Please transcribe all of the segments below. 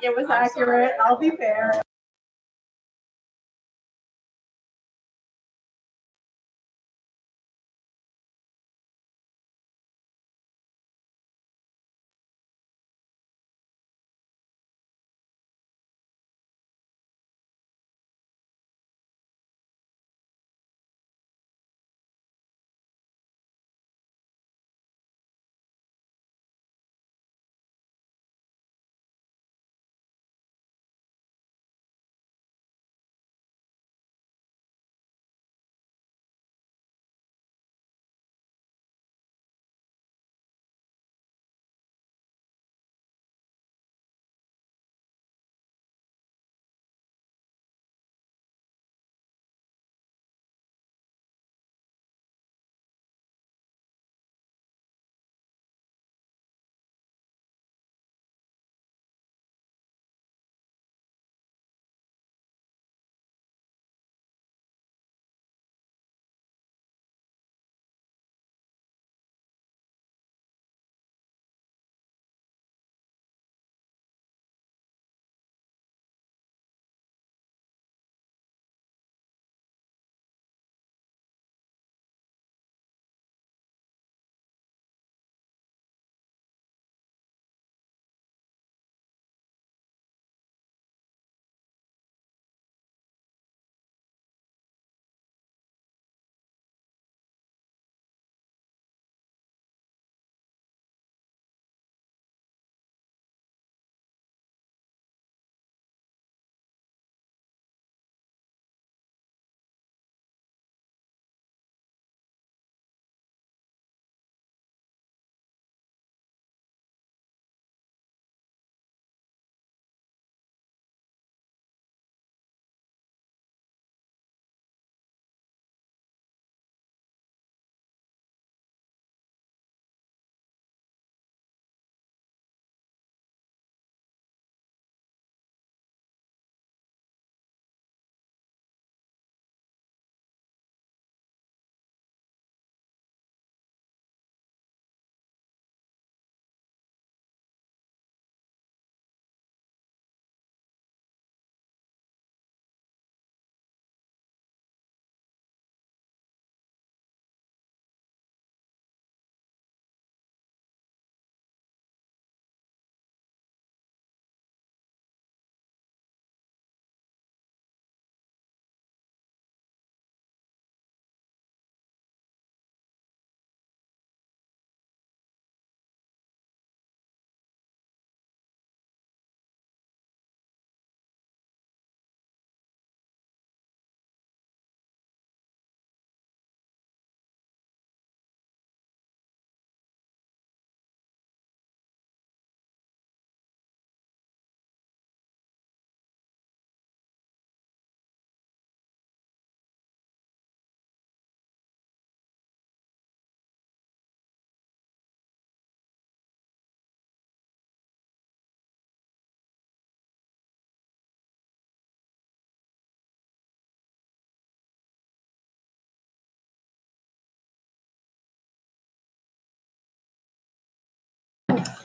It was accurate. I'll be fair.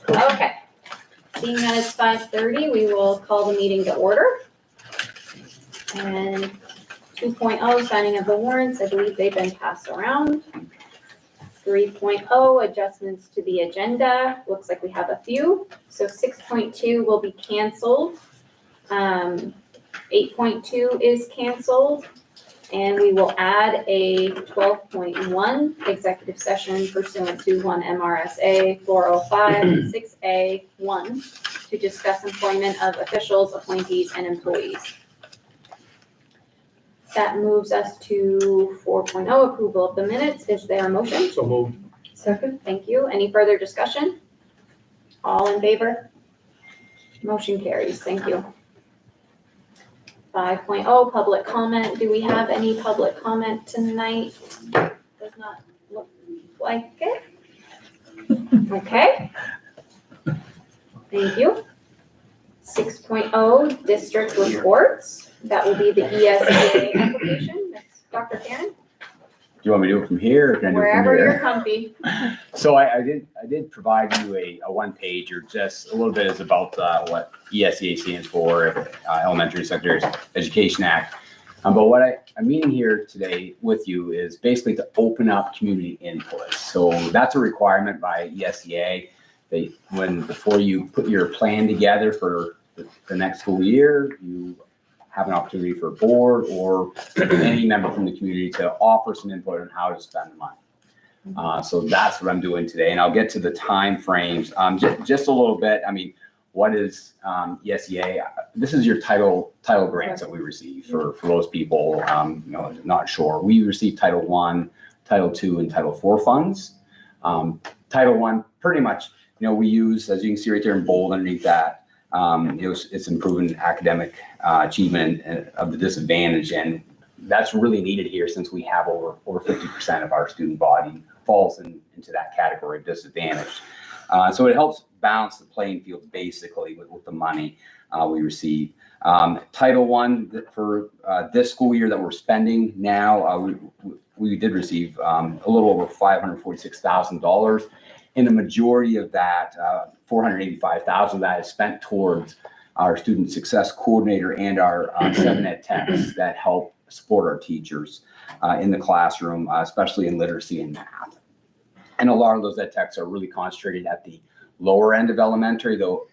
Okay, seeing that it's 5:30, we will call the meeting to order. And 2.0, signing of the warrants, I believe they've been passed around. 3.0, adjustments to the agenda, looks like we have a few. So 6.2 will be canceled. 8.2 is canceled. And we will add a 12.1 executive session pursuant to 1 MRSA 405 6A1 to discuss employment of officials, appointees, and employees. That moves us to 4.0, approval of the minutes. Is there a motion? So moved. Second. Thank you. Any further discussion? All in favor? Motion carries. Thank you. 5.0, public comment. Do we have any public comment tonight? Does not look like it. Okay. Thank you. 6.0, district reports. That will be the ESA application. Dr. Karen? you want me to do it from here or can I do it from Wherever here? you're comfy. So I did provide you a one pager, just a little bit is about what ESEA stands for, Elementary Secondary Education Act. But what I'm meeting here today with you is basically to open up community input. So that's a requirement by ESEA. Before you put your plan together for the next school year, you have an opportunity for a board or any member from the community to offer some input on how to spend the money. So that's what I'm doing today, and I'll get to the time frames just a little bit. I mean, what is ESEA? This is your title grants that we receive for those people not sure. We receive Title I, Title II, and Title IV funds. Title I, pretty much, we use, as you can see right there in bold underneath that. It's improving academic achievement of the disadvantaged, and that's really needed here since we have over 50% of our student body falls into that category of disadvantaged. So it helps balance the playing field basically with the money we receive. Title I for this school year that we're spending now, we did receive a little over $546,000. And the majority of that, $485,000 of that is spent towards our student success coordinator and our 7 ed techs that help support our teachers in the classroom, especially in literacy and math. And a lot of those ed techs are really concentrated at the lower end of elementary, though,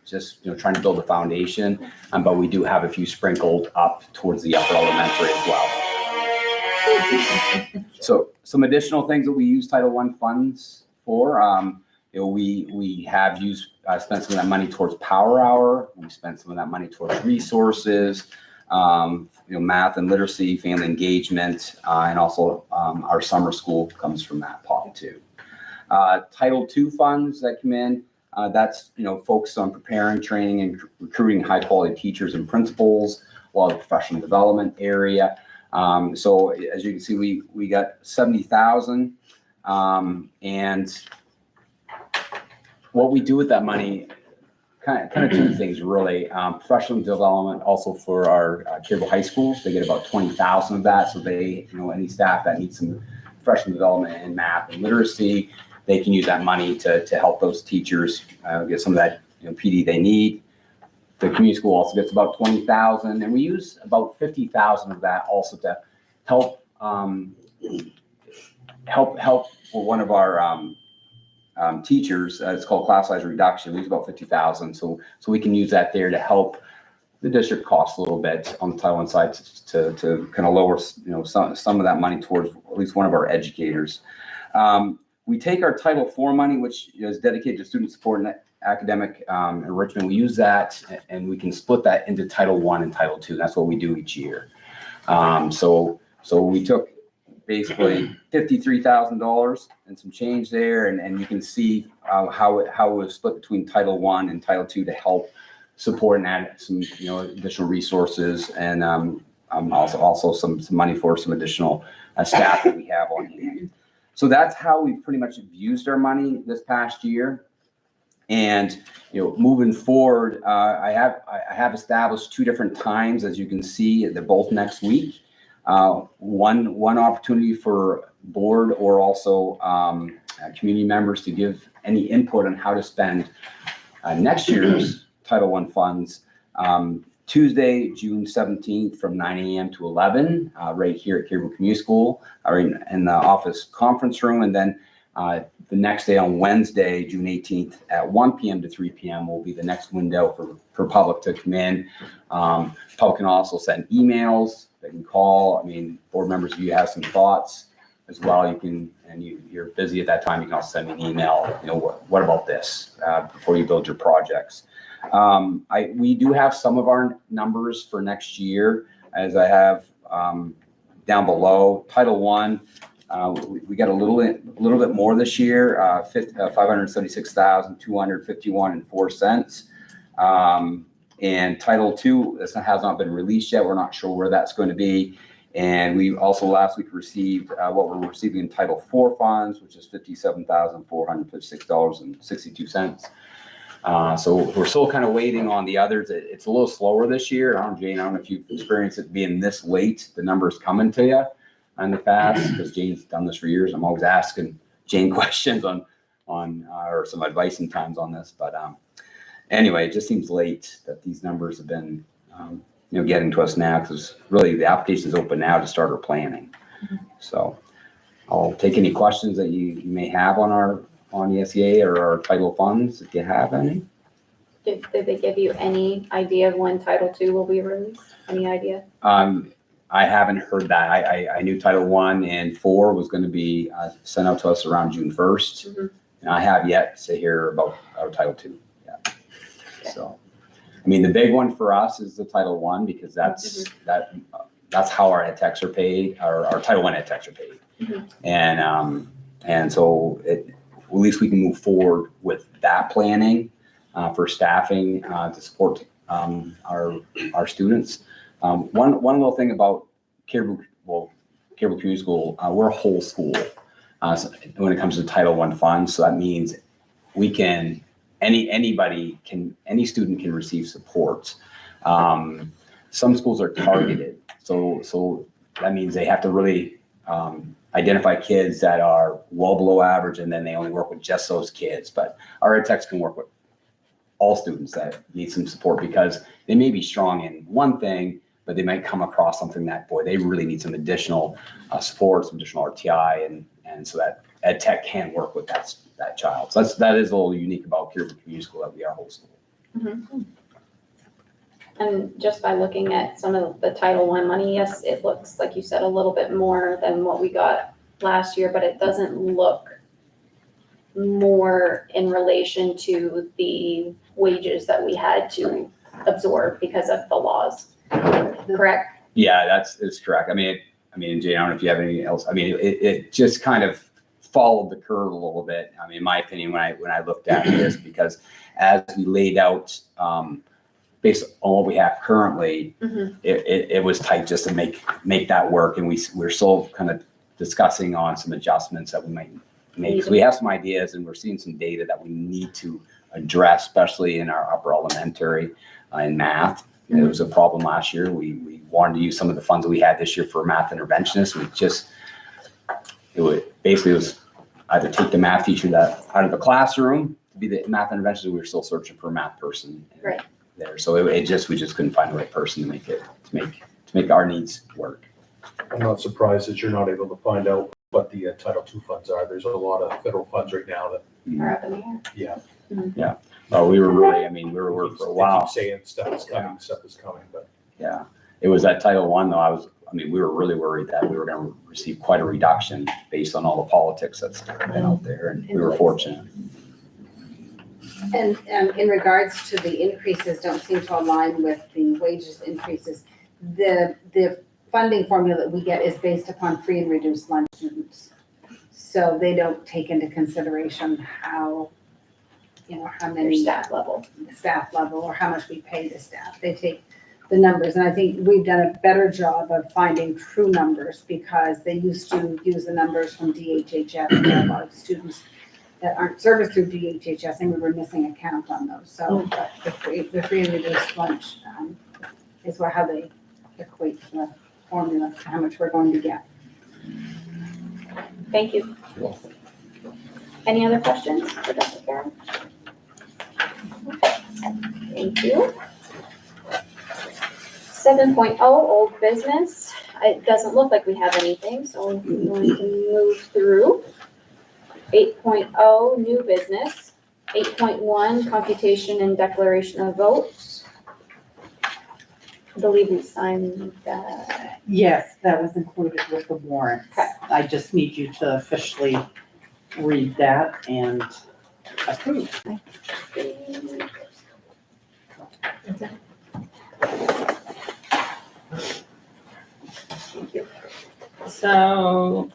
just trying to build a foundation. But we do have a few sprinkled up towards the upper elementary as well. So some additional things that we use Title I funds for, we have used spent some of that money towards Power Hour. We spent some of that money towards resources, math and literacy, family engagement, and also our summer school comes from that pot too. Title II funds that come in, that's focused on preparing, training, and recruiting high quality teachers and principals, a lot of professional development area. So as you can see, we got 70,000. And what we do with that money, kind of two things really. Professional development also for our Caribou High School. They get about 20,000 of that. So they, any staff that needs some professional development in math and literacy, they can use that money to help those teachers get some of that PD they need. The community school also gets about 20,000, and we use about 50,000 of that also to help for one of our teachers. It's called class size reduction. We use about 50,000, so we can use that there to help the district cost a little bit on the Title I side to kind of lower some of that money towards at least one of our educators. We take our Title IV money, which is dedicated to student support and academic enrichment. We use that, and we can split that into Title I and Title II. That's what we do each year. So we took basically $53,000 and some change there, and you can see how it was split between Title I and Title II to help support and add some additional resources, and also some money for some additional staff that we have on hand. So that's how we pretty much used our money this past year. And moving forward, I have established 2 different times, as you can see. They're both next week. One opportunity for board or also community members to give any input on how to spend next year's Title I funds. Tuesday, June 17th from 9 a.m. to 11, right here at Caribou Community School, or in the office conference room. And then the next day on Wednesday, June 18th at 1 p.m. to 3 p.m. will be the next window for public to come in. Public can also send emails. They can call. I mean, board members, if you have some thoughts as well, you can, and you're busy at that time, you can also send me an email. What about this before you build your projects? We do have some of our numbers for next year, as I have down below. Title I, we got a little bit more this year, $576,251.04. And Title II, this has not been released yet. We're not sure where that's going to be. And we also last week received what we're receiving in Title IV funds, which is $57,456.62. So we're still kind of waiting on the others. It's a little slower this year. Jane, I don't know if you've experienced it being this late, the numbers coming to you. in the past, because Jane's done this for years. I'm always asking Jane questions on or some advice sometimes on this, but anyway, it just seems late that these numbers have been getting to us now, because really the application is open now to start our planning. So I'll take any questions that you may have on the SEA or our title funds, if you have any. Did they give you any idea of when Title II will be released? Any idea? I haven't heard that. I knew Title I and 4 was going to be sent out to us around June 1st. Mhm. And I have yet to hear about our Title II. Yeah. Okay. So, I mean, the big one for us is the Title I, because that's how our ed techs are paid, our Title I ed techs are paid. Mm-hmm. And so at least we can move forward with that planning for staffing to support our students. One little thing about Caribou Community School, we're a whole school so when it comes to Title I funds. So that means we can, any student can receive support. Some schools are targeted. So that means they have to really identify kids that are well below average, and then they only work with just those kids. But our ed techs can work with all students that need some support, because they may be strong in one thing, but they might come across something that, boy, they really need some additional support, some additional RTI, and so that ed tech can work with that child. So that is a little unique about Caribou Community School, that we are a whole school. Mm-hmm. And just by looking at some of the Title I money, yes, it looks, like you said, a little bit more than what we got last year, but it doesn't look more in relation to the wages that we had to absorb because of the laws. Correct? Yeah, it's correct. I mean, Jay, I don't know if you have anything else. I mean, it just kind of followed the curve a little bit. I mean, in my opinion, when I looked at this, because as we laid out, based on what we have currently, mm-hmm. it was tight just to make that work. And we're still kind of discussing on some adjustments that we might make. So we have some ideas, and we're seeing some data that we need to address, especially in our upper elementary in math. Mm-hmm. It was a problem last year. We wanted to use some of the funds that we had this year for math interventionists. It was either take the math teacher that out of the classroom to be the math interventionist. We were still searching for a math person. Right. There. So we just couldn't find the right person to make our needs work. I'm not surprised that you're not able to find out what the Title II funds are. There's a lot of federal funds right now that are up in the air. Yeah. Mm-hmm. Yeah. Oh, we were working for a while. They keep saying stuff is coming, but yeah, it was that Title I though. We were really worried that we were going to receive quite a reduction based on all the politics that's been out there, and we were fortunate. And in regards to the increases, don't seem to align with the wages increases. The funding formula that we get is based upon free and reduced lunch students. So they don't take into consideration how many staff level or how much we pay the staff. They take the numbers, and I think we've done a better job of finding true numbers, because they used to use the numbers from DHHS, and there are a lot of students that aren't serviced through DHHS, and we were missing a count on those. So the free and reduced lunch is how they equate the formula to how much we're going to get. Thank you. You're welcome. Any other questions for Dr. Karen? Thank you. 7.0, old business. It doesn't look like we have anything, so we're going to move through. 8.0, new business. 8.1, computation and declaration of votes. I believe we signed that. Yes, that was included with the warrants. Okay. I just need you to officially read that and approve. So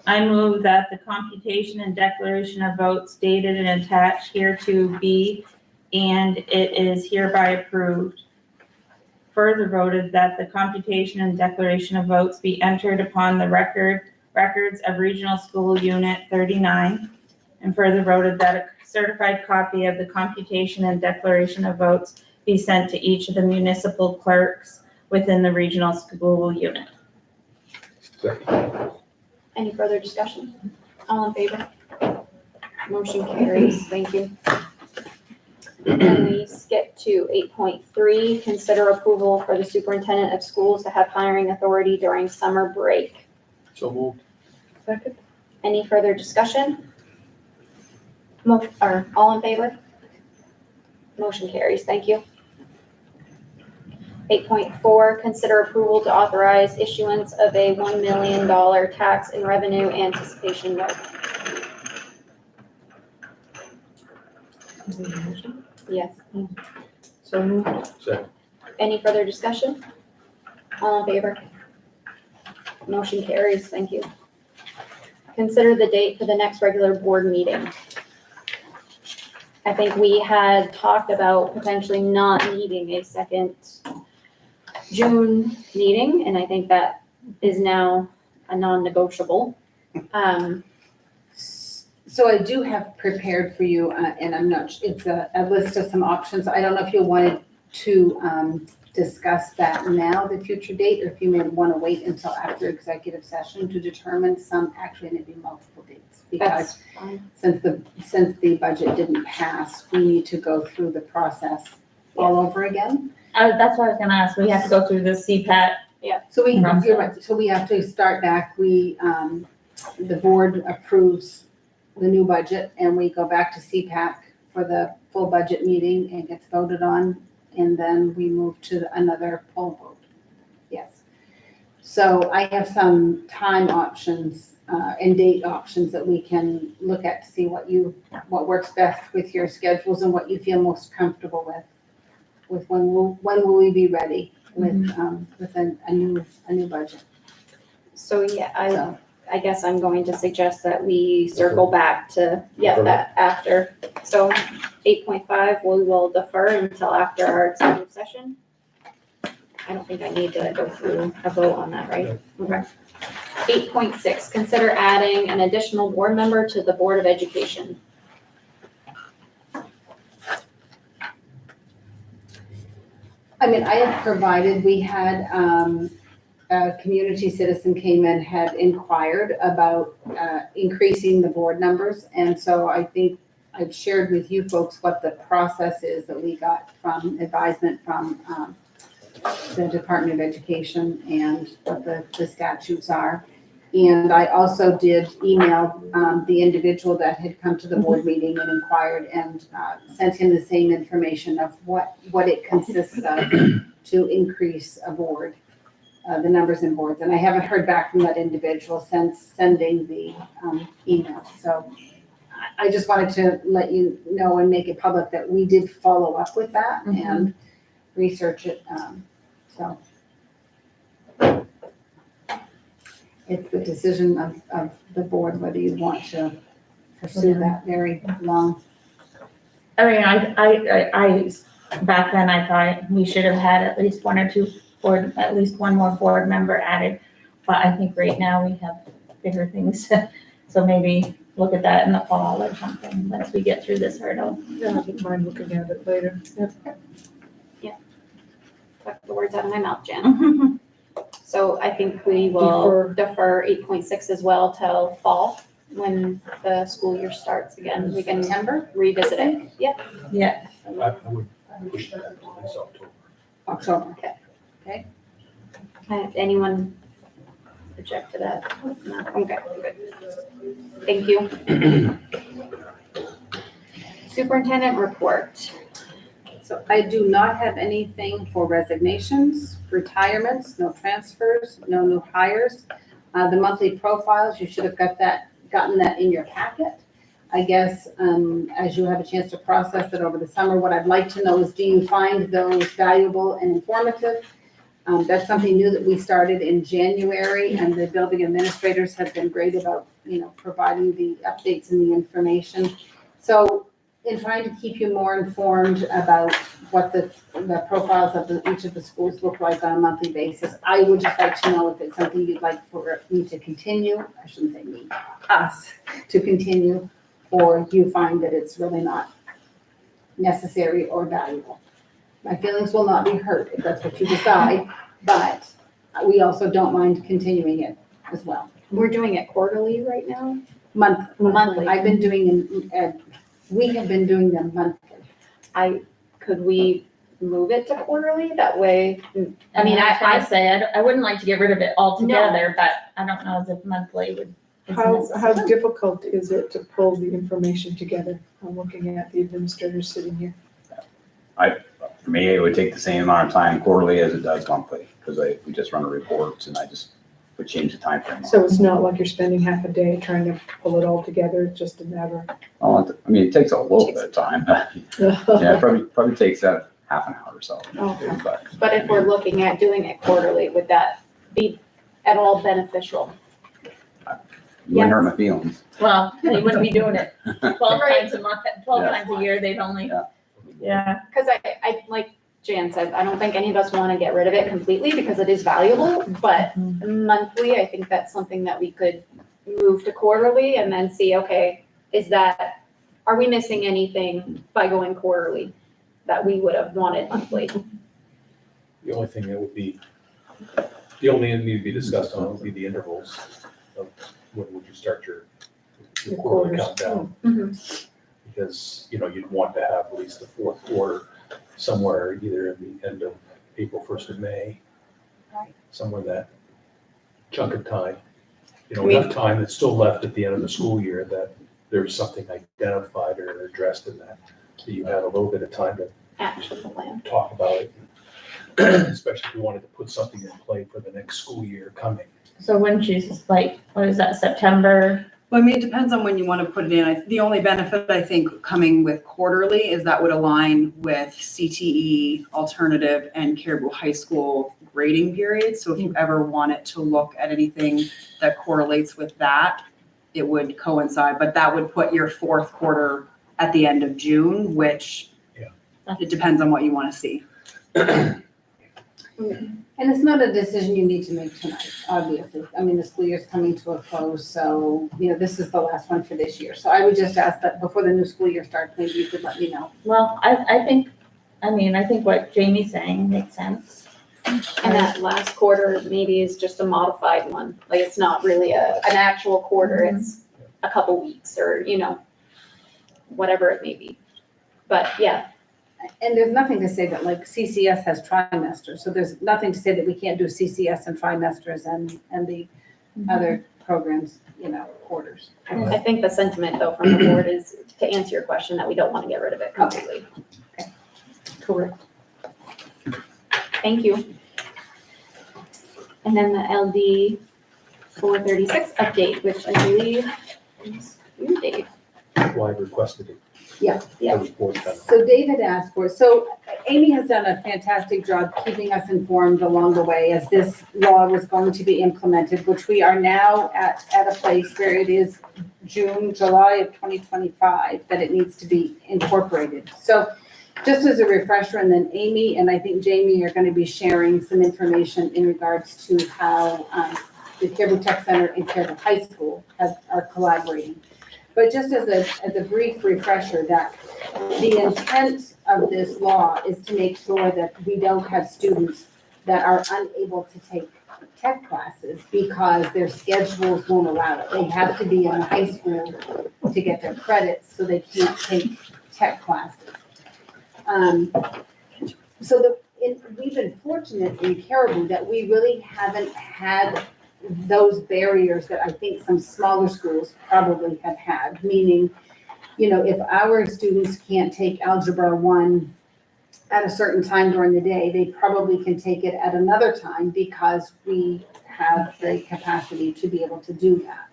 I move that the computation and declaration of votes dated and attached hereto be, and it is hereby approved. Further voted that the computation and declaration of votes be entered upon the records of Regional School Unit 39, and further voted that a certified copy of the computation and declaration of votes be sent to each of the municipal clerks within the regional school unit. Second. Any further discussion? All in favor? Motion carries. Thank you. Then we skip to 8.3, consider approval for the superintendent of schools to have hiring authority during summer break. So moved. Second. Any further discussion? All in favor? Motion carries. Thank you. 8.4, consider approval to authorize issuance of a $1 million tax and revenue anticipation note. Yes. So moved. Second. Any further discussion? All in favor? Motion carries. Thank you. Consider the date for the next regular board meeting. I think we had talked about potentially not needing a second June meeting, and I think that is now a non-negotiable. So I do have prepared for you, and I'm not, it's a list of some options. I don't know if you wanted to discuss that now, the future date, or if you may want to wait until after executive session to determine some, actually, maybe multiple dates. Because That's fine. since the budget didn't pass, we need to go through the process all over again. That's what I was gonna ask. We have to go through the CPAT. So you're Process. right, so we have to start back, the board approves the new budget, and we go back to CPAC for the full budget meeting, and gets voted on, and then we move to another poll vote. Yes. So I have some time options, and date options that we can look at to see what works best with your schedules and what you feel most comfortable with when will we be ready with a new budget. So yeah, So, I guess I'm going to suggest that we circle back to, that after. So 8.5, we will defer until after our executive session. I don't think I need to go through a vote on that, right? Okay. 8.6, consider adding an additional board member to the Board of Education. I mean, I have provided, we had, a community citizen came in, had inquired about, increasing the board numbers. And so I think I've shared with you folks what the process is that we got from advisement from, the Department of Education and what the statutes are. And I also did email, the individual that had come to the board meeting and inquired, and, sent him the same information of what it consists of to increase a board, the numbers in boards. And I haven't heard back from that individual since sending the, email. So I just wanted to let you know and make it public that we did follow up with that and research it, so. It's the decision of the board whether you want to pursue that very long. I mean, I back then I thought we should have had at least at least one more board member added. But I think right now we have bigger things, so maybe look at that in the fall or something, once we get through this hurdle. Yeah, I don't mind looking at it later. Took the words out of my mouth, Jen. So I think we will defer 8.6 as well till fall, when the school year starts again. We can September, revisit it. Yep. Yeah, I would push that until this October. October. Anyone object to that? No, okay, good. Thank you. Superintendent report. So I do not have anything for resignations, retirements, no transfers, no new hires. The monthly profiles, you should have gotten that in your packet. I guess, as you have a chance to process it over the summer, what I'd like to know is, do you find those valuable and informative? That's something new that we started in January, and the building administrators have been great about, providing the updates and the information. So in trying to keep you more informed about what the profiles of each of the schools look like on a monthly basis, I would just like to know if it's something you'd like for me to continue. I shouldn't say me, us to continue, or you find that it's really not necessary or valuable. My feelings will not be hurt if that's what you decide, but we also don't mind continuing it as well. We're doing it quarterly right now? Monthly. I've been doing, we have been doing them monthly. Could we move it to quarterly? That way, I mean, I was I gonna say, I wouldn't like to get rid of it altogether, but I don't know as if monthly would. is How necessary. difficult is it to pull the information together? I'm looking at the administrators sitting here. For me, it would take the same amount of time quarterly as it does monthly, because we just run the reports and I just would change the time frame. So it's not like you're spending half a day trying to pull it all together, it's just a matter. Oh, I mean, it takes a little bit of time, but yeah, it probably takes half an hour or so. Okay. but if we're looking at doing it quarterly, would that be at all beneficial? You wouldn't hurt my feelings. Well, they wouldn't be doing it 12 Right. times a month, 12 Yeah. times a year, they'd only, Yeah. yeah. Because I, like Jan said, I don't think any of us want to get rid of it completely because it is valuable, but monthly, I think that's something that we could move to quarterly and then see, okay, are we missing anything by going quarterly that we would have wanted monthly? The only thing that would be, the only thing need to be discussed on would be the intervals of when would you start your quarterly quarters. countdown? Mhm. Because, you'd want to have at least the fourth quarter somewhere either in the end of April, 1st of May. Right. Somewhere in that chunk of time. I mean- Enough time that's still left at the end of the school year that there's something identified or addressed in that. So you had a little bit of time to Action plan. talk about it. Especially if you wanted to put something in play for the next school year coming. So wouldn't you just like, what is that, September? Well, I mean, it depends on when you want to put it in. The only benefit, I think, coming with quarterly is that would align with CTE, alternative, and Caribou High School grading periods. So if you ever wanted to look at anything that correlates with that, it would coincide. But that would put your fourth quarter at the end of June, which it depends on what you want to see. And it's not a decision you need to make tonight, obviously. I mean, the school year's coming to a close, so, this is the last one for this year. So I would just ask that before the new school year starts, maybe you could let me know. Well, I think what Jamie's saying makes sense. And that last quarter maybe is just a modified one, like it's not really an actual quarter, it's a couple weeks or, whatever it may be. But yeah, And there's nothing to say that like CCS has trimesters, so there's nothing to say that we can't do CCS and trimesters and the other programs, quarters. I think the sentiment though from the board is, to answer your question, that we don't want to get rid of it completely. Correct. Thank you. And then the LD 436 update, which I believe is you, Dave. Why I requested it. Yeah. That was board done. So David asked for, so Amy has done a fantastic job keeping us informed along the way as this law was going to be implemented, which we are now at a place where it is July of 2025 that it needs to be incorporated. So just as a refresher, and then Amy and I think Jamie are going to be sharing some information in regards to how the Caribou Tech Center and Caribou High School are collaborating. But just as a brief refresher, that the intent of this law is to make sure that we don't have students that are unable to take tech classes because their schedules won't allow it. They have to be in high school to get their credits, so they can't take tech classes. We've been fortunate in Caribou that we really haven't had those barriers that I think some smaller schools probably have had, meaning, if our students can't take Algebra 1 at a certain time during the day, they probably can take it at another time because we have the capacity to be able to do that.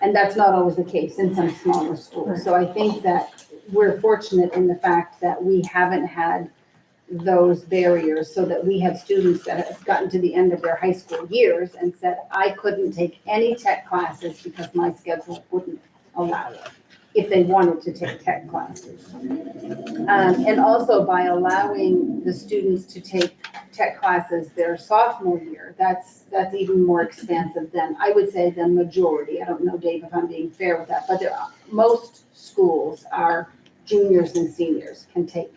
And that's not always the case in some smaller schools. So I think that we're fortunate in the fact that we haven't had those barriers, so that we have students that have gotten to the end of their high school years and said, I couldn't take any tech classes because my schedule wouldn't allow it, if they wanted to take tech classes. And also by allowing the students to take tech classes their sophomore year, that's even more expansive than, I would say, the majority. I don't know, Dave, if I'm being fair with that, but most schools are juniors and seniors can take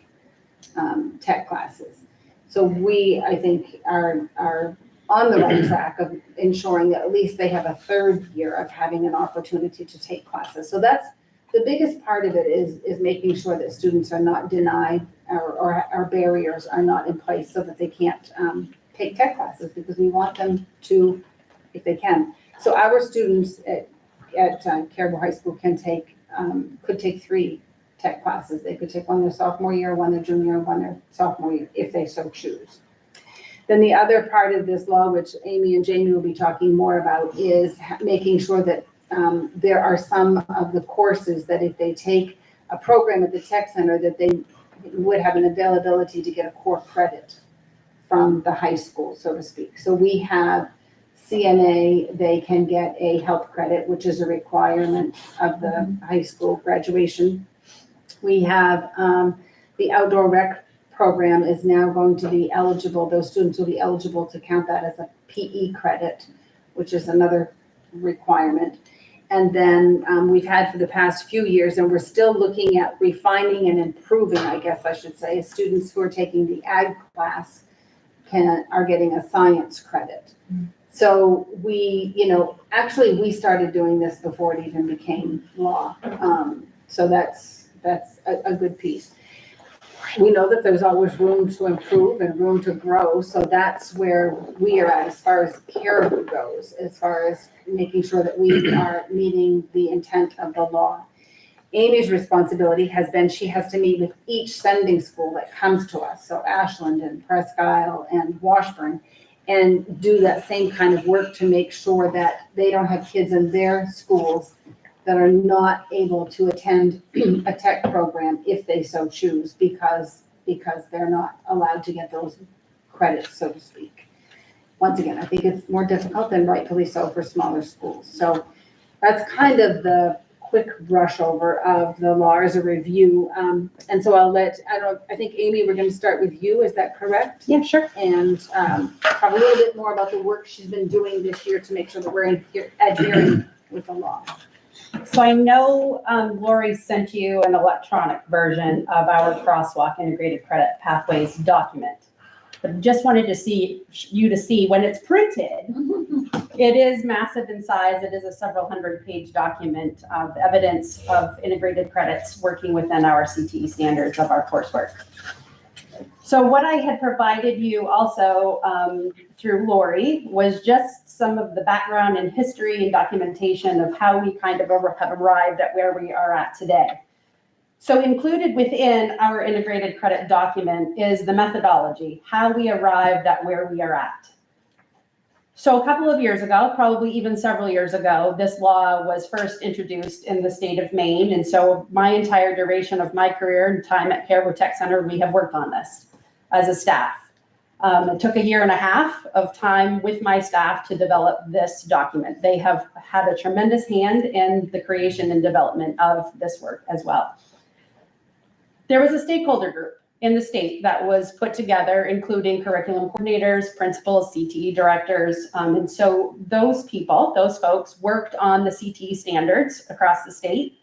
tech classes. So we, I think, are on the right track of ensuring that at least they have a third year of having an opportunity to take classes. So that's, the biggest part of it is making sure that students are not denied or barriers are not in place so that they can't take tech classes, because we want them to, if they can. So our students at Caribou High School can take, could take 3 tech classes. They could take one their sophomore year, one their junior, one their sophomore year, if they so choose. Then the other part of this law, which Amy and Jamie will be talking more about, is making sure that there are some of the courses that if they take a program at the tech center, that they would have an availability to get a core credit from the high school, so to speak. So we have CNA, they can get a health credit, which is a requirement of the high school graduation. We have the outdoor rec program is now going to be eligible, those students will be eligible to count that as a PE credit, which is another requirement. And then we've had for the past few years, and we're still looking at refining and improving, I guess I should say, students who are taking the ag class are getting a science credit. So we, actually we started doing this before it even became law. So that's a good piece. We know that there's always room to improve and room to grow, so that's where we are at as far as Caribou goes, as far as making sure that we are meeting the intent of the law. Amy's responsibility has been, she has to meet with each sending school that comes to us, so Ashland and Presque Isle and Washburn, and do that same kind of work to make sure that they don't have kids in their schools that are not able to attend a tech program if they so choose, because they're not allowed to get those credits, so to speak. Once again, I think it's more difficult than rightfully so for smaller schools. So that's kind of the quick brush over of the law as a review. And so I think Amy, we're gonna start with you, is that correct? Yeah, sure. And talk a little bit more about the work she's been doing this year to make sure that we're adhering with the law. So I know Lori sent you an electronic version of our crosswalk integrated credit pathways document. But just wanted to see when it's printed, it is massive in size. It is a several 100-page document of evidence of integrated credits working within our CTE standards of our coursework. So what I had provided you also through Lori was just some of the background and history and documentation of how we kind of have arrived at where we are at today. So included within our integrated credit document is the methodology, how we arrived at where we are at. So a couple of years ago, probably even several years ago, this law was first introduced in the state of Maine. And so my entire duration of my career and time at Caribou Tech Center, we have worked on this as a staff. It took 1.5 years of time with my staff to develop this document. They have had a tremendous hand in the creation and development of this work as well. There was a stakeholder group in the state that was put together, including curriculum coordinators, principals, CTE directors. And so those folks worked on the CTE standards across the state,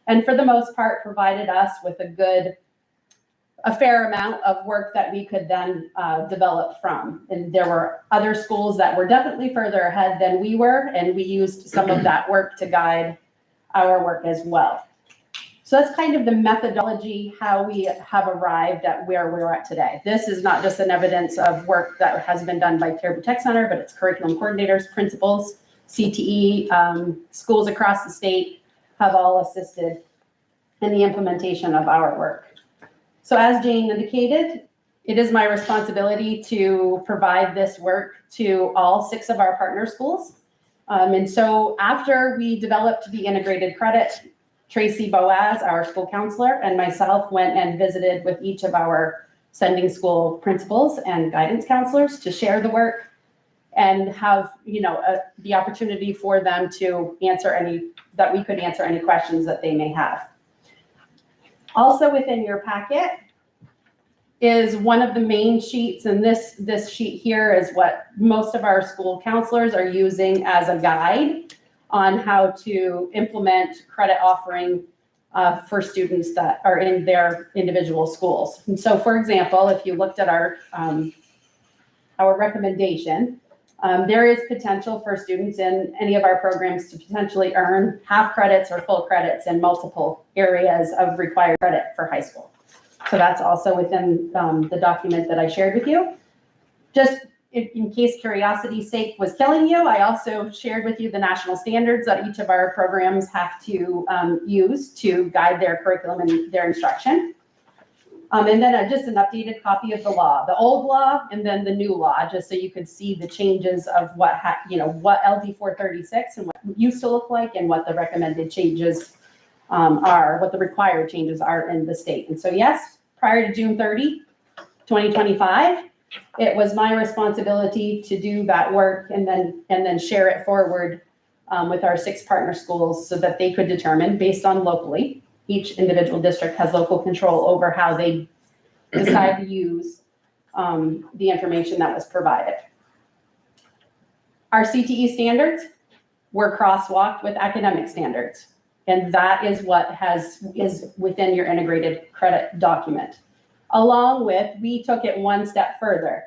and for the most part provided us with a fair amount of work that we could then develop from. And there were other schools that were definitely further ahead than we were, and we used some of that work to guide our work as well. So that's kind of the methodology, how we have arrived at where we're at today. This is not just an evidence of work that has been done by Caribou Tech Center, but it's curriculum coordinators, principals, CTE, schools across the state have all assisted in the implementation of our work. So as Jane indicated, it is my responsibility to provide this work to all 6 of our partner schools. And so after we developed the integrated credit, Tracy Boaz, our school counselor, and myself went and visited with each of our sending school principals and guidance counselors to share the work and have, the opportunity for them to we could answer any questions that they may have. Also within your packet is one of the main sheets, and this sheet here is what most of our school counselors are using as a guide on how to implement credit offering for students that are in their individual schools. And so, for example, if you looked at our recommendation, There is potential for students in any of our programs to potentially earn half credits or full credits in multiple areas of required credit for high school. So that's also within the document that I shared with you. Just in case curiosity's sake was killing you, I also shared with you the national standards that each of our programs have to use to guide their curriculum and their instruction. And then just an updated copy of the law, the old law and then the new law, just so you could see the changes of what LD 436 and what it used to look like and what the recommended changes are, what the required changes are in the state. And so yes, prior to June 30, 2025, it was my responsibility to do that work and then share it forward with our 6 partner schools so that they could determine based on locally. Each individual district has local control over how they decide to use the information that was provided. Our CTE standards were crosswalked with academic standards, and that is what is within your integrated credit document. Along with, we took it one step further.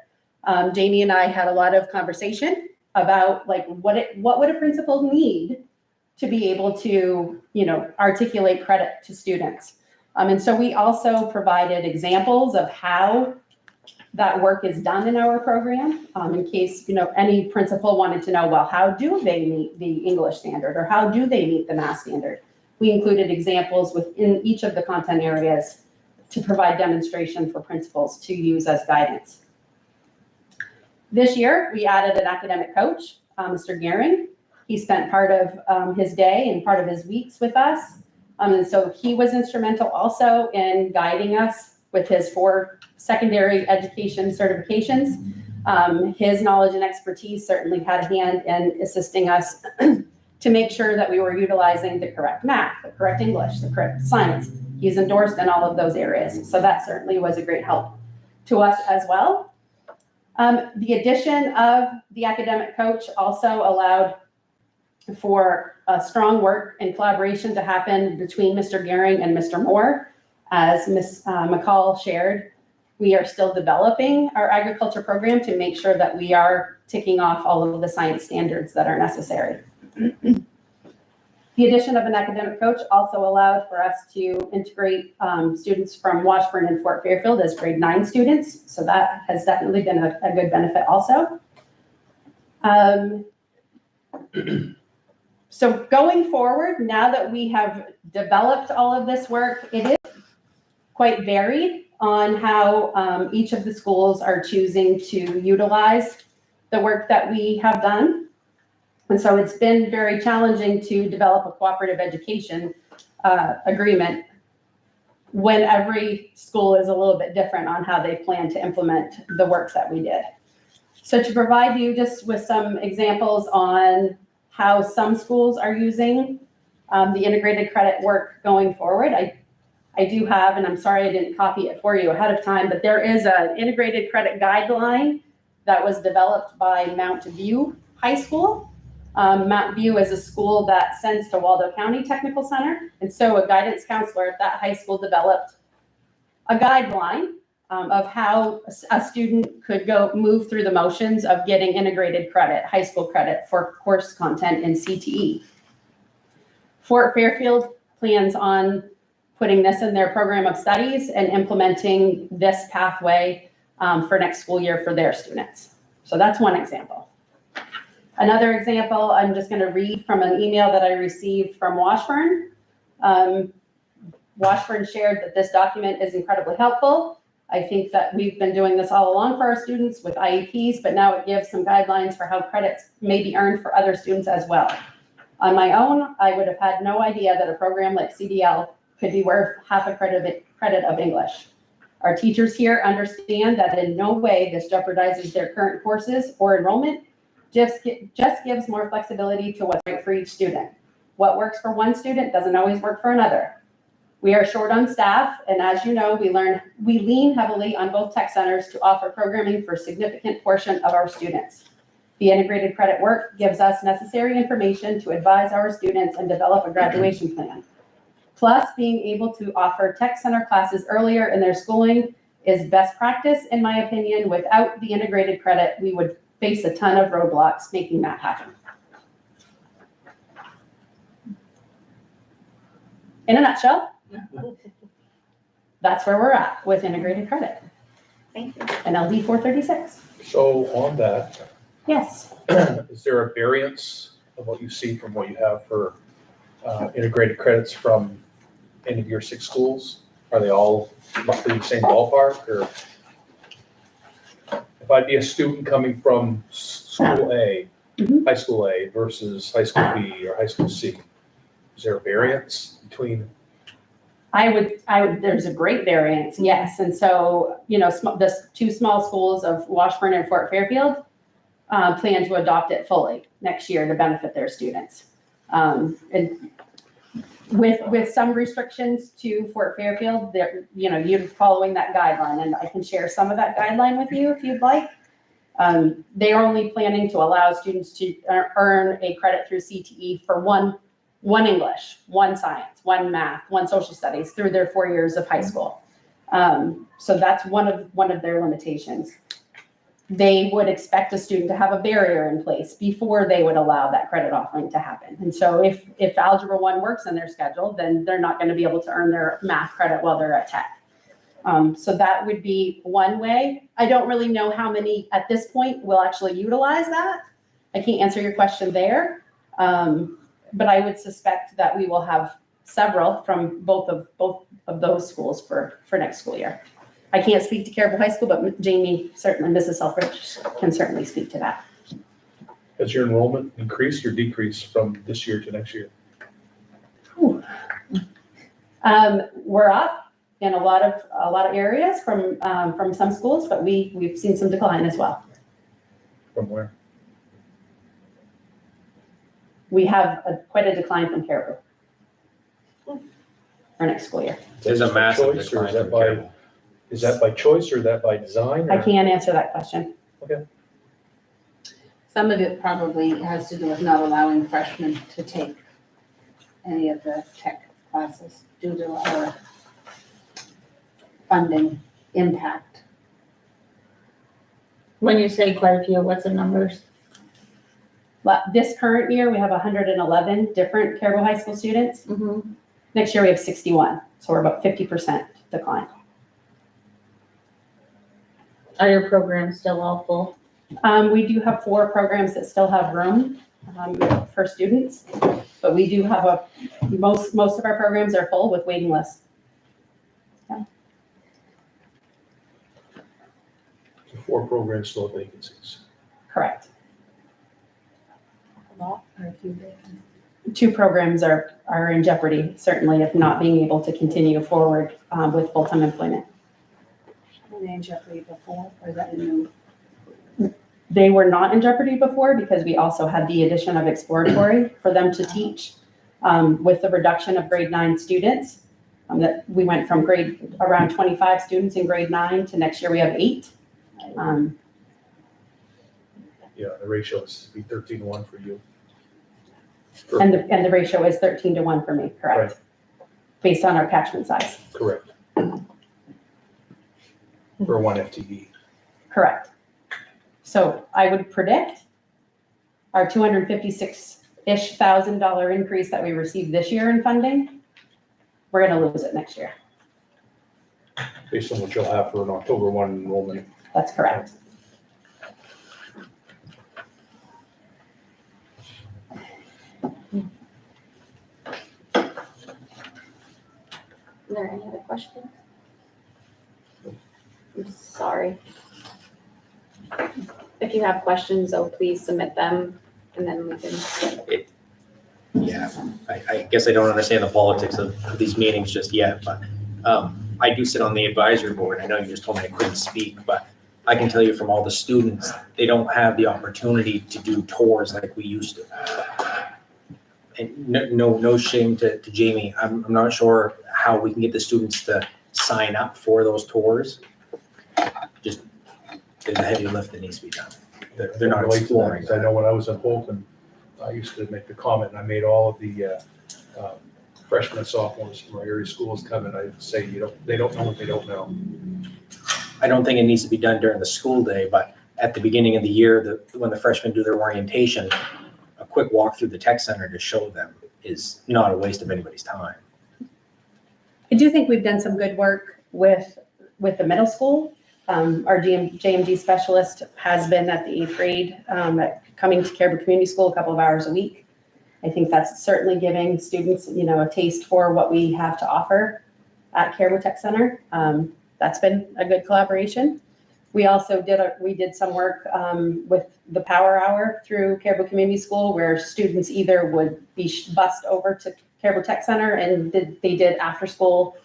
Jamie and I had a lot of conversation about like what would a principal need to be able to, articulate credit to students. And so we also provided examples of how that work is done in our program, in case, any principal wanted to know, well, how do they meet the English standard or how do they meet the math standard? We included examples within each of the content areas to provide demonstration for principals to use as guidance. This year, we added an academic coach, Mr. Gehring. He spent part of his day and part of his weeks with us. And so he was instrumental also in guiding us with his 4 secondary education certifications. His knowledge and expertise certainly had a hand in assisting us to make sure that we were utilizing the correct math, the correct English, the correct science. He's endorsed in all of those areas. So that certainly was a great help to us as well. The addition of the academic coach also allowed for strong work and collaboration to happen between Mr. Gehring and Mr. Moore. As Ms. McCall shared, we are still developing our agriculture program to make sure that we are ticking off all of the science standards that are necessary. The addition of an academic coach also allowed for us to integrate students from Washburn and Fort Fairfield as grade 9 students. So that has definitely been a good benefit also. So going forward, now that we have developed all of this work, it is quite varied on how each of the schools are choosing to utilize the work that we have done. And so it's been very challenging to develop a cooperative education agreement when every school is a little bit different on how they plan to implement the work that we did. So to provide you just with some examples on how some schools are using the integrated credit work going forward, I do have, and I'm sorry I didn't copy it for you ahead of time, but there is an integrated credit guideline that was developed by Mount View High School. Mount View is a school that sends to Waldo County Technical Center. And so a guidance counselor at that high school developed a guideline of how a student could move through the motions of getting integrated credit, high school credit for course content in CTE. Fort Fairfield plans on putting this in their program of studies and implementing this pathway for next school year for their students. So that's one example. Another example, I'm just going to read from an email that I received from Washburn. Washburn shared that this document is incredibly helpful. I think that we've been doing this all along for our students with IEPs, but now it gives some guidelines for how credits may be earned for other students as well. On my own, I would have had no idea that a program like CDL could be worth half a credit of English. Our teachers here understand that in no way this jeopardizes their current courses or enrollment, just gives more flexibility to what's right for each student. What works for one student doesn't always work for another. We are short on staff, and as you know, we lean heavily on both tech centers to offer programming for a significant portion of our students. The integrated credit work gives us necessary information to advise our students and develop a graduation plan. Plus, being able to offer tech center classes earlier in their schooling is best practice, in my opinion. Without the integrated credit, we would face a ton of roadblocks making that happen. In a nutshell, that's where we're at with integrated credit Thank you. and LD 436. So on that, Yes. is there a variance of what you see from what you have for integrated credits from any of your 6 schools? Are they all roughly the same ballpark, or? If I'd be a student coming from school A, Mhm. high school A versus high school B or high school C, is there a variance between? I would, there's a great variance, yes. And so, the 2 small schools of Washburn and Fort Fairfield plan to adopt it fully next year to benefit their students. And with some restrictions to Fort Fairfield, you're following that guideline, and I can share some of that guideline with you if you'd like. They are only planning to allow students to earn a credit through CTE for one English, one science, one math, one social studies through their 4 years of high school. So that's one of their limitations. They would expect a student to have a barrier in place before they would allow that credit offering to happen. And so if Algebra 1 works in their schedule, then they're not going to be able to earn their math credit while they're at Tech. So that would be one way. I don't really know how many at this point will actually utilize that. I can't answer your question there. But I would suspect that we will have several from both of those schools for next school year. I can't speak to Caribou High School, but Jamie, certainly, Mrs. Selfridge can certainly speak to that. Has your enrollment increased or decreased from this year to next year? We're up in a lot of areas from some schools, but we've seen some decline as well. From where? We have quite a decline from Caribou for next school year. There's a massive Choice, or decline is that from by, Caribou. is that by choice or is that by design? I or- can't answer that question. Some of it probably has to do with not allowing freshmen to take any of the tech classes due to our funding impact. When you say quite a few, what's the numbers? This current year, we have 111 different Caribou High School students. Next year, we have 61, so we're about 50% decline. Are your programs still all full? We do have 4 programs that still have room for students, but we do have most of our programs are full with waiting lists. So 4 programs still have vacancies. Correct. A lot or a few days. 2 programs are in jeopardy, certainly, if not being able to continue forward with full-time employment. Were they in jeopardy before, or is that a new? They were not in jeopardy before because we also had the addition of exploratory for them to teach with the reduction of grade 9 students. That we went from around 25 students in grade 9 to next year we have 8. Yeah, the ratio is to be 13-1 for you. And the ratio is 13-1 for me, correct? Right. Based on our catchment size, Correct. For 1 FTE. correct. So I would predict our $256,000-ish increase that we received this year in funding, we're gonna lose it next year. Based on what you'll have for an October 1 enrollment. That's correct. Are there any other questions? I'm sorry. If you have questions, though, please submit them and then we can. Yeah, I guess I don't understand the politics of these meetings just yet, but I do sit on the advisory board. I know you just told me I couldn't speak, but I can tell you from all the students, they don't have the opportunity to do tours like we used to. And no shame to Jamie. I'm not sure how we can get the students to sign up for those tours. Just, there's a heavy lift that needs to be done. They're not Relate to that, exploring. 'cause I know when I was in Bolton, I used to make the comment, and I made all of the freshmen and sophomores from our area schools come and I'd say, they don't know what they don't know. I don't think it needs to be done during the school day, but at the beginning of the year, when the freshmen do their orientation, a quick walk through the tech center to show them is not a waste of anybody's time. I do think we've done some good work with the middle school. Our JMG specialist has been at the 8th grade, coming to Caribou Community School a couple of hours a week. I think that's certainly giving students, a taste for what we have to offer at Caribou Tech Center. That's been a good collaboration. We also did some work with the Power Hour through Caribou Community School, where students either would be bused over to Caribou Tech Center and they did after-school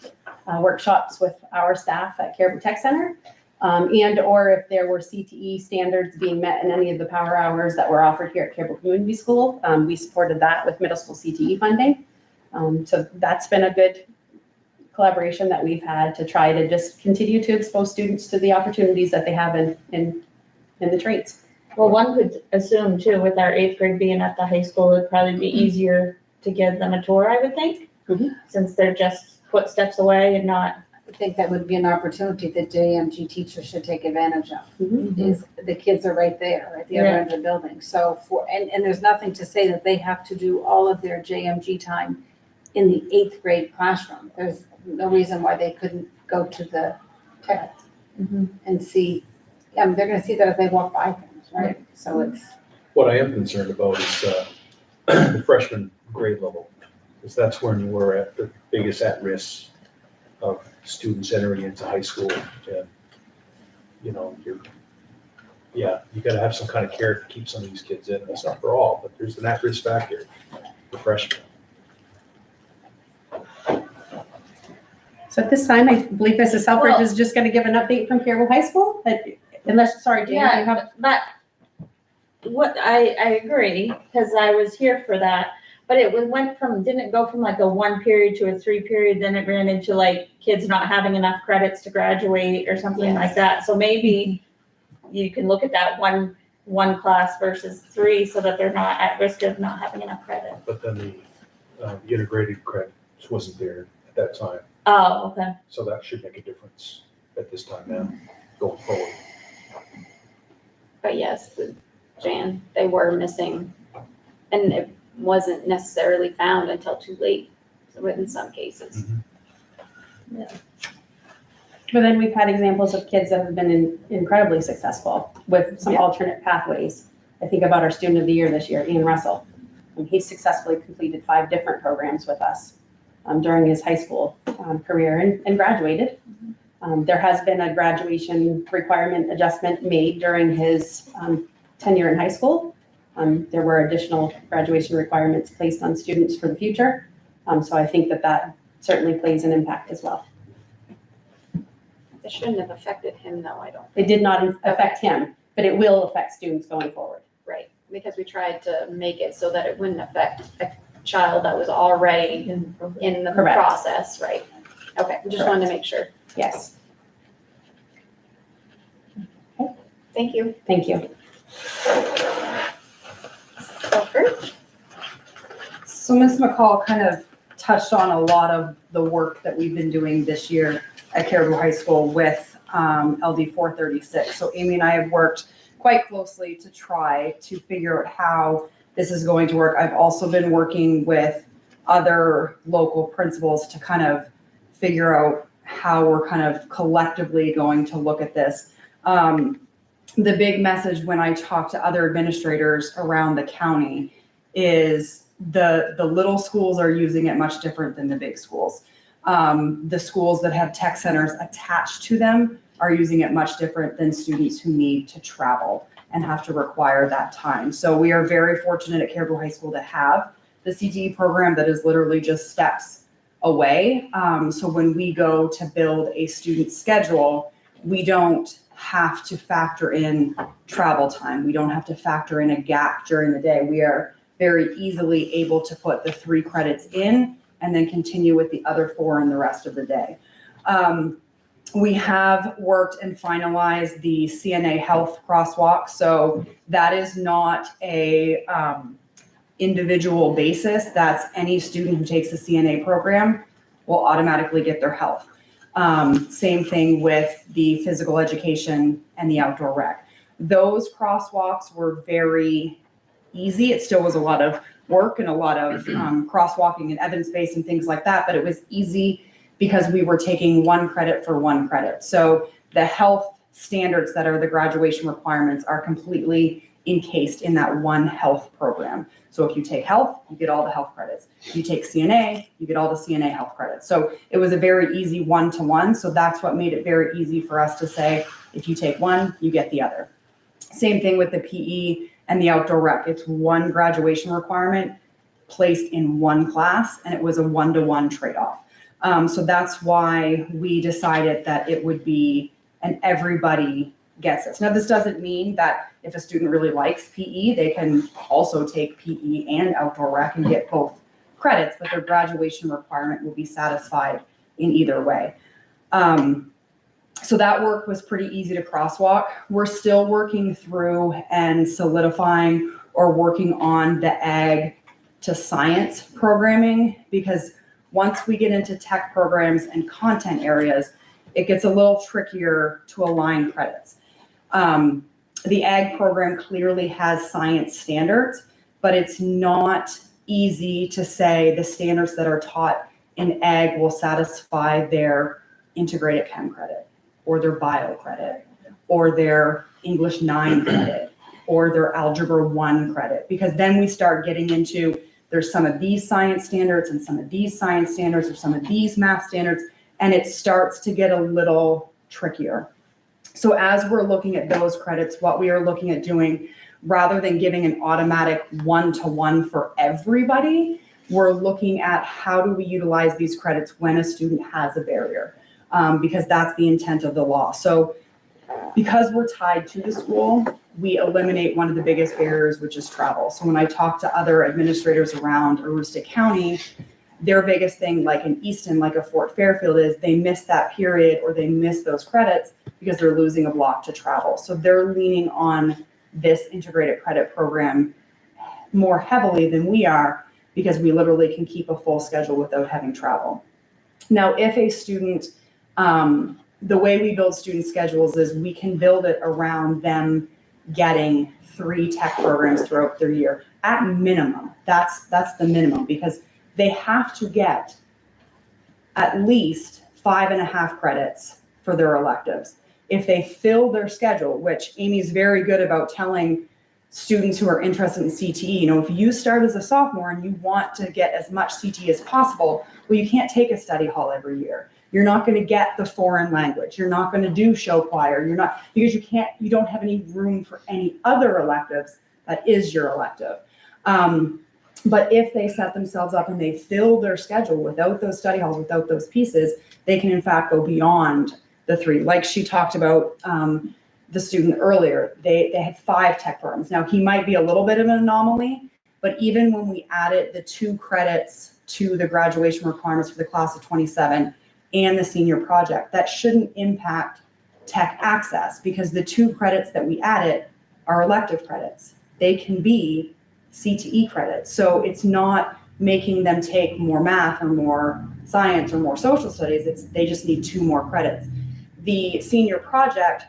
workshops with our staff at Caribou Tech Center, or if there were CTE standards being met in any of the Power Hours that were offered here at Caribou Community School, we supported that with middle school CTE funding. So that's been a good collaboration that we've had to try to just continue to expose students to the opportunities that they have in the trades. Well, one could assume too, with our 8th grade being at the high school, it'd probably be easier to give them a tour, I would think, since they're just footsteps away and not. I think that would be an opportunity that JMG teachers should take advantage of. Is the kids are right there, at the other end of the building. So and there's nothing to say that they have to do all of their JMG time in the 8th grade classroom. There's no reason why they couldn't go to the tech and see, they're gonna see that as they walk by things, right? So it's. What I am concerned about is the freshman grade level, because that's when we're at the biggest at risk of students entering into high school. And, you gotta have some kind of care to keep some of these kids in. That's not for all, but there's an at-risk factor for freshmen. So at this time, I believe Mrs. Selfridge is just gonna give an update from Caribou High School, sorry, Jan, do you have? But what, I agree, because I was here for that, but didn't it go from like a 1 period to a 3 period, then it ran into like kids not having enough credits to graduate or something like that, so maybe you can look at that one class versus 3 so that they're not at risk of not having enough credit. But then the integrated credits wasn't there at that time. Oh, okay. So that should make a difference at this time now, going forward. But yes, Jan, they were missing, and it wasn't necessarily found until too late, in some cases. But then we've had examples of kids that have been incredibly successful with some alternate pathways. I think about our student of the year this year, Ian Russell. He successfully completed 5 different programs with us during his high school career and graduated. There has been a graduation requirement adjustment made during his tenure in high school. There were additional graduation requirements placed on students for the future. So I think that certainly plays an impact as well. It shouldn't have affected him though, I don't. It did not affect him, but it will affect students going forward. Right, because we tried to make it so that it wouldn't affect a child that was already in the Correct. process, right? Okay, just wanted to make sure. Yes, Thank you. thank you. Selfridge? So Ms. McCall kind of touched on a lot of the work that we've been doing this year at Caribou High School with LD 436. So Amy and I have worked quite closely to try to figure out how this is going to work. I've also been working with other local principals to kind of figure out how we're kind of collectively going to look at this. The big message when I talk to other administrators around the county is the little schools are using it much different than the big schools. The schools that have tech centers attached to them are using it much different than students who need to travel and have to require that time. So we are very fortunate at Caribou High School to have the CTE program that is literally just steps away. So when we go to build a student schedule, we don't have to factor in travel time. We don't have to factor in a gap during the day. We are very easily able to put the 3 credits in and then continue with the other 4 in the rest of the day. We have worked and finalized the CNA health crosswalk. So that is not a individual basis. That's any student who takes the CNA program will automatically get their health. Same thing with the physical education and the outdoor rec. Those crosswalks were very easy. It still was a lot of work and a lot of crosswalking and evidence-based and things like that, but it was easy because we were taking 1 credit for 1 credit. So the health standards that are the graduation requirements are completely encased in that one health program. So if you take health, you get all the health credits. If you take CNA, you get all the CNA health credits. So it was a very easy one-to-one. So that's what made it very easy for us to say, if you take one, you get the other. Same thing with the PE and the outdoor rec. It's 1 graduation requirement placed in 1 class, and it was a 1-to-1 trade-off. So that's why we decided that it would be an everybody gets this. Now, this doesn't mean that if a student really likes PE, they can also take PE and outdoor rec and get both credits, but their graduation requirement will be satisfied in either way. So that work was pretty easy to crosswalk. We're still working through and solidifying or working on the ag to science programming, because once we get into tech programs and content areas, it gets a little trickier to align credits. The ag program clearly has science standards, but it's not easy to say the standards that are taught in ag will satisfy their integrated chem credit, or their bio credit, or their English 9 credit, or their Algebra 1 credit, because then we start getting into there's some of these science standards and some of these science standards or some of these math standards, and it starts to get a little trickier. So as we're looking at those credits, what we are looking at doing, rather than giving an automatic 1-to-1 for everybody, we're looking at how do we utilize these credits when a student has a barrier, because that's the intent of the law. So because we're tied to the school, we eliminate one of the biggest barriers, which is travel. So when I talk to other administrators around Aroostook County, their biggest thing, like in Easton, like a Fort Fairfield, is they miss that period or they miss those credits because they're losing a block to travel. So they're leaning on this integrated credit program more heavily than we are, because we literally can keep a full schedule without having travel. Now, if a student, the way we build student schedules is we can build it around them getting 3 tech programs throughout their year at minimum. That's the minimum, because they have to get at least 5.5 credits for their electives. If they fill their schedule, which Amy's very good about telling students who are interested in CTE, if you start as a sophomore and you want to get as much CTE as possible, well, you can't take a study hall every year. You're not going to get the foreign language. You're not going to do show choir. Because you don't have any room for any other electives. That is your elective. But if they set themselves up and they fill their schedule without those study halls, without those pieces, they can in fact go beyond the 3. Like she talked about the student earlier, they had 5 tech programs. Now he might be a little bit of an anomaly, but even when we added the 2 credits to the graduation requirements for the class of 27 and the senior project, that shouldn't impact tech access, because the 2 credits that we added are elective credits. They can be CTE credits. So it's not making them take more math or more science or more social studies. They just need 2 more credits. The senior project,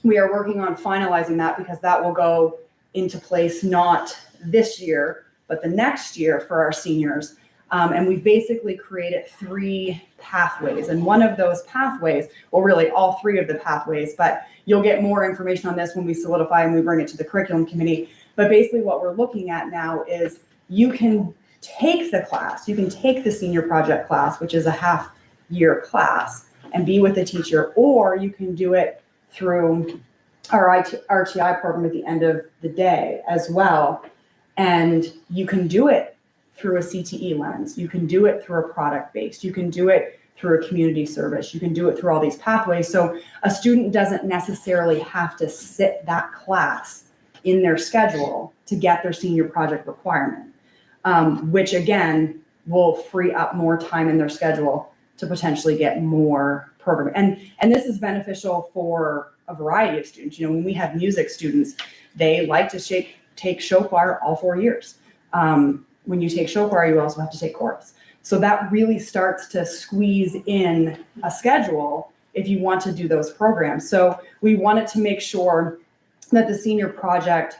we are working on finalizing that, because that will go into place not this year, but the next year for our seniors. And we've basically created 3 pathways. And one of those pathways, well, really all 3 of the pathways, but you'll get more information on this when we solidify and we bring it to the curriculum committee. But basically what we're looking at now is you can take the class, you can take the senior project class, which is a half-year class, and be with the teacher, or you can do it through our RTI program at the end of the day as well. And you can do it through a CTE lens. You can do it through a product-based. You can do it through a community service. You can do it through all these pathways. So a student doesn't necessarily have to sit that class in their schedule to get their senior project requirement, which again will free up more time in their schedule to potentially get more program. And this is beneficial for a variety of students. When we have music students, they like to take show choir all 4 years. When you take show choir, you also have to take chorus. So that really starts to squeeze in a schedule if you want to do those programs. So we wanted to make sure that the senior project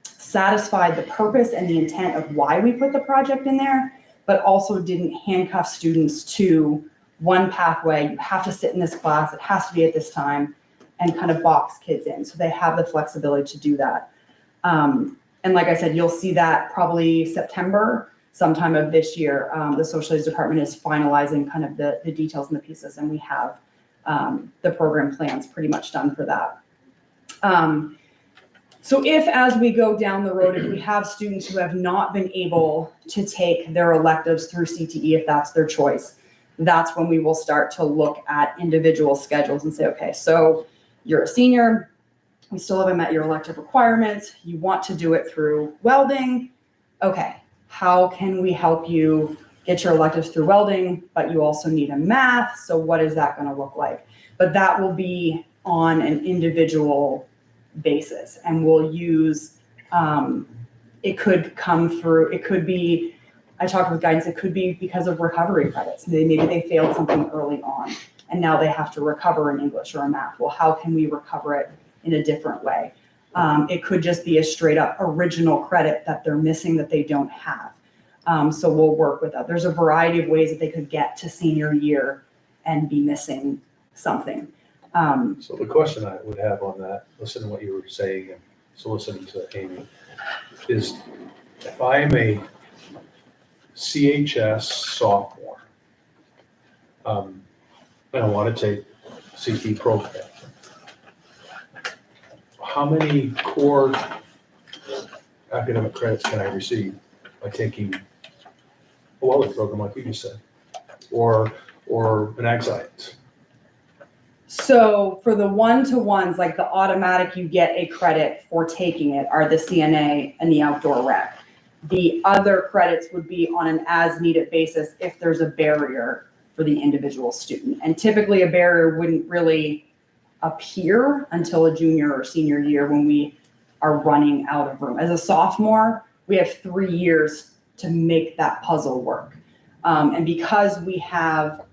satisfied the purpose and the intent of why we put the project in there, but also didn't handcuff students to one pathway. You have to sit in this class, it has to be at this time, and kind of box kids in. So they have the flexibility to do that. And like I said, you'll see that probably September, sometime of this year. The social studies department is finalizing kind of the details and the pieces, and we have the program plans pretty much done for that. So if, as we go down the road, if we have students who have not been able to take their electives through CTE, if that's their choice, that's when we will start to look at individual schedules and say, okay, so you're a senior, we still haven't met your elective requirements, you want to do it through welding, okay, how can we help you get your electives through welding, but you also need a math, so what is that going to look like? But that will be on an individual basis, and we'll use, it could come through, it could be, I talked with guidance, it could be because of recovery credits. Maybe they failed something early on and now they have to recover in English or in math. Well, how can we recover it in a different way? It could just be a straight up original credit that they're missing that they don't have. So we'll work with that. There's a variety of ways that they could get to senior year and be missing something. So the question I would have on that, listening to what you were saying and so listening to Amy, is if I'm a CHS sophomore, and I want to take CT program, how many core academic credits can I receive by taking a welding program like you just said, or an ag science? So for the one-to-ones, like the automatic, you get a credit for taking it are the CNA and the outdoor rec. The other credits would be on an as-needed basis if there's a barrier for the individual student. And typically a barrier wouldn't really appear until a junior or senior year when we are running out of room. As a sophomore, we have 3 years to make that puzzle work. And because we have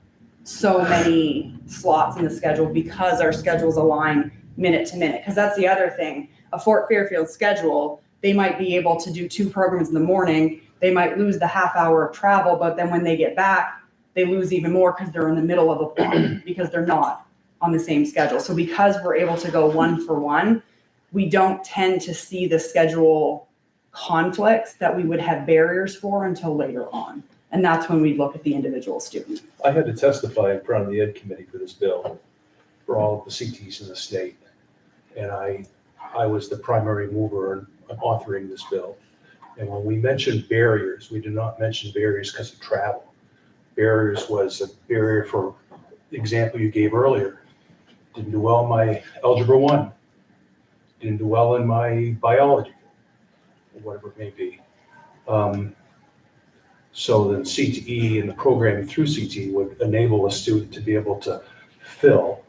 so many slots in the schedule, because our schedules align minute to minute, because that's the other thing. A Fort Fairfield schedule, they might be able to do 2 programs in the morning, they might lose the half hour of travel, but then when they get back, they lose even more because they're in the middle of a block, because they're not on the same schedule. So because we're able to go 1 for 1, we don't tend to see the schedule conflicts that we would have barriers for until later on. And that's when we look at the individual student. I had to testify in front of the Ed Committee for this bill, for all of the CTs in the state. And I was the primary mover in authoring this bill. And when we mentioned barriers, we did not mention barriers because of travel. Barriers was a barrier for the example you gave earlier. Didn't do well in my Algebra 1. Didn't do well in my biology, or whatever it may be. So then CTE and the programming through CTE would enable a student to be able to fill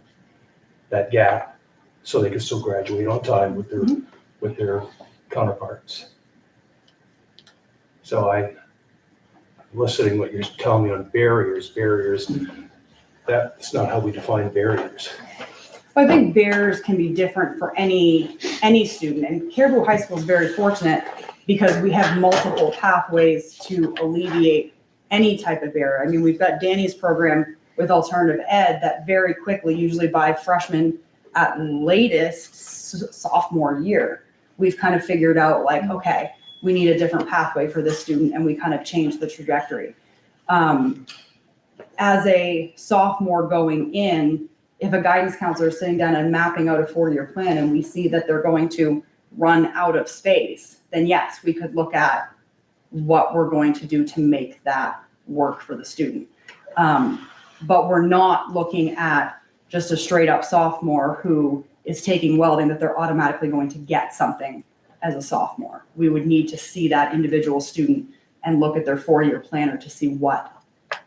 that gap so they can still graduate on time with their counterparts. So I'm listening what you're telling me on barriers, that's not how we define barriers. I think barriers can be different for any student, and Caribou High School is very fortunate because we have multiple pathways to alleviate any type of barrier. I mean, we've got Danny's program with alternative ed that very quickly, usually by freshman at latest sophomore year, we've kind of figured out like, okay, we need a different pathway for this student, and we kind of changed the trajectory. As a sophomore going in, if a guidance counselor is sitting down and mapping out a 4-year plan and we see that they're going to run out of space, then yes, we could look at what we're going to do to make that work for the student. But we're not looking at just a straight up sophomore who is taking welding that they're automatically going to get something as a sophomore. We would need to see that individual student and look at their 4-year planner to see what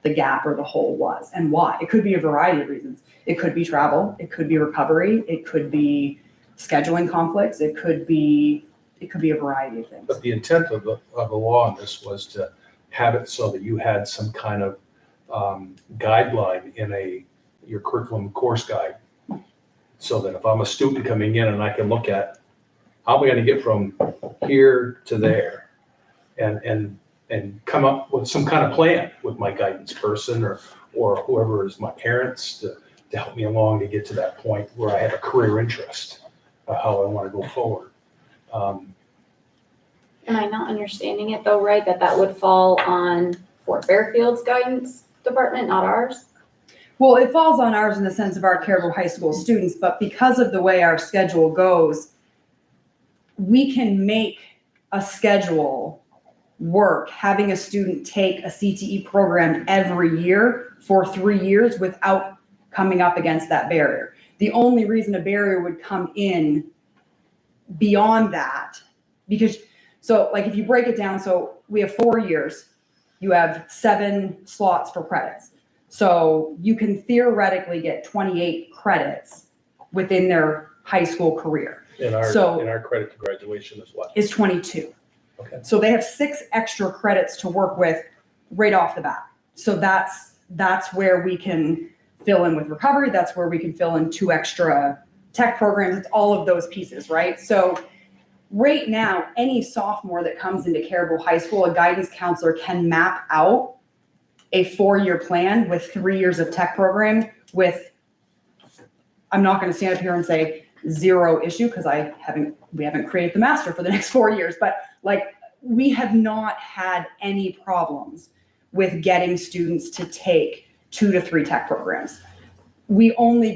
the gap or the hole was and why. It could be a variety of reasons. It could be travel, it could be recovery, it could be scheduling conflicts, it could be a variety of things. But the intent of the law on this was to have it so that you had some kind of guideline in your curriculum course guide So that if I'm a student coming in and I can look at, how am I gonna get from here to there? And come up with some kind of plan with my guidance person or whoever is my parents to help me along to get to that point where I have a career interest of how I wanna go forward. Am I not understanding it though, right, that would fall on Fort Fairfield's guidance department, not ours? Well, it falls on ours in the sense of our Caribou High School students, but because of the way our schedule goes, we can make a schedule work, having a student take a CTE program every year for 3 years without coming up against that barrier. The only reason a barrier would come in beyond that, because, so like if you break it down, so we have 4 years, you have 7 slots for credits. So you can theoretically get 28 credits within their high school career. And So- our credit to graduation is what? Is 22. Okay. So they have 6 extra credits to work with right off the bat. So that's where we can fill in with recovery. That's where we can fill in 2 extra tech programs. It's all of those pieces, right? So right now, any sophomore that comes into Caribou High School, a guidance counselor can map out a 4-year plan with 3 years of tech program with, I'm not going to stand up here and say 0 issue because we haven't created the master for the next 4 years, but like we have not had any problems with getting students to take 2 to 3 tech programs. We only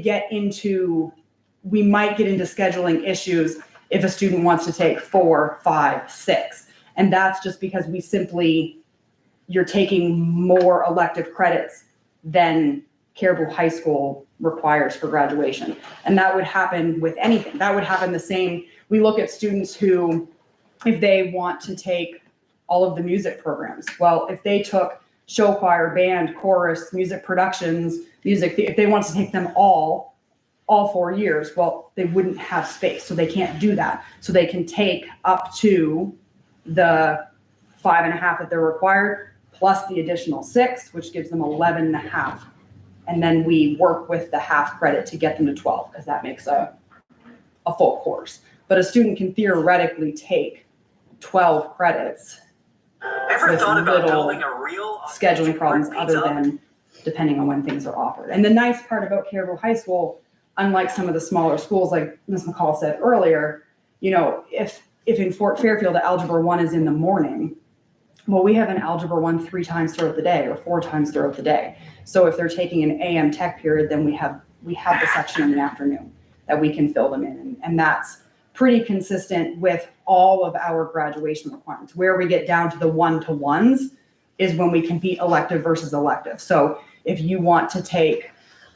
we might get into scheduling issues if a student wants to take 4, 5, 6. And that's just because you're taking more elective credits than Caribou High School requires for graduation. And that would happen with anything. That would happen the same. We look at students who, if they want to take all of the music programs, well, if they took show choir, band, chorus, music productions, if they want to take them all 4 years, well, they wouldn't have space. So they can't do that. So they can take up to the 5.5 that they're required, plus the additional 6, which gives them 11.5. And then we work with the half credit to get them to 12, because that makes a full course. But a student can theoretically take 12 credits with little scheduling problems other than depending on when things are offered. And the nice part about Caribou High School, unlike some of the smaller schools, like Ms. McCall said earlier, if in Fort Fairfield, the Algebra 1 is in the morning, well, we have an Algebra 1 3 times throughout the day or 4 times throughout the day. So if they're taking an AM tech period, then we have the section in the afternoon that we can fill them in. And that's pretty consistent with all of our graduation requirements. Where we get down to the 1-to-1s is when we compete elective versus elective. So if you want to take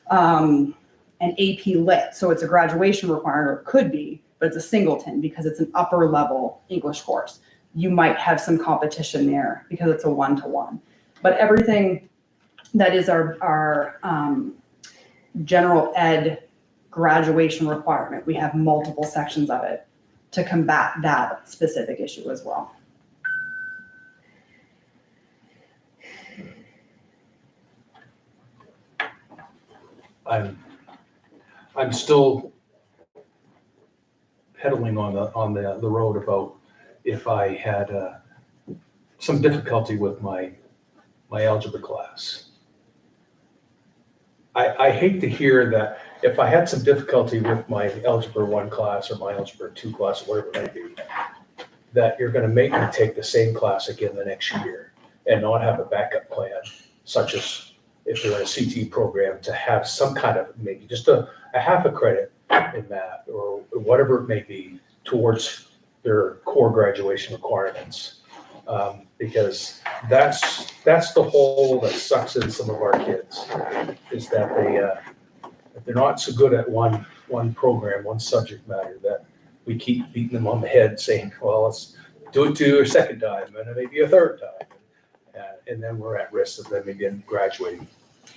an AP Lit, so it's a graduation requirement, or it could be, but it's a singleton because it's an upper level English course. You might have some competition there because it's a 1-to-1. But everything that is our general ed graduation requirement, we have multiple sections of it to combat that specific issue as well. I'm still pedaling on the road about if I had some difficulty with my algebra class. I hate to hear that if I had some difficulty with my Algebra 1 class or my Algebra 2 class, or whatever it may be, that you're gonna make me take the same class again the next year and not have a backup plan, such as if they're in a CT program, to have some kind of, maybe just a half a credit in math or whatever it may be towards their core graduation requirements. Because that's the hole that sucks in some of our kids, is that if they're not so good at one program, one subject matter, that we keep beating them on the head saying, well, let's do it to a second time and maybe a third time. And then we're at risk of them again graduating,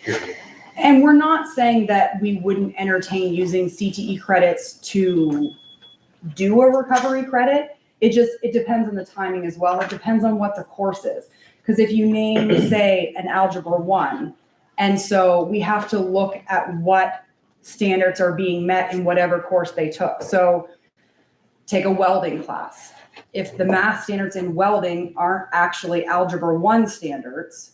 period. And we're not saying that we wouldn't entertain using CTE credits to do a recovery credit. It depends on the timing as well. It depends on what the course is. Because if you name, say, an Algebra 1, and so we have to look at what standards are being met in whatever course they took. So take a welding class. If the math standards in welding aren't actually Algebra 1 standards,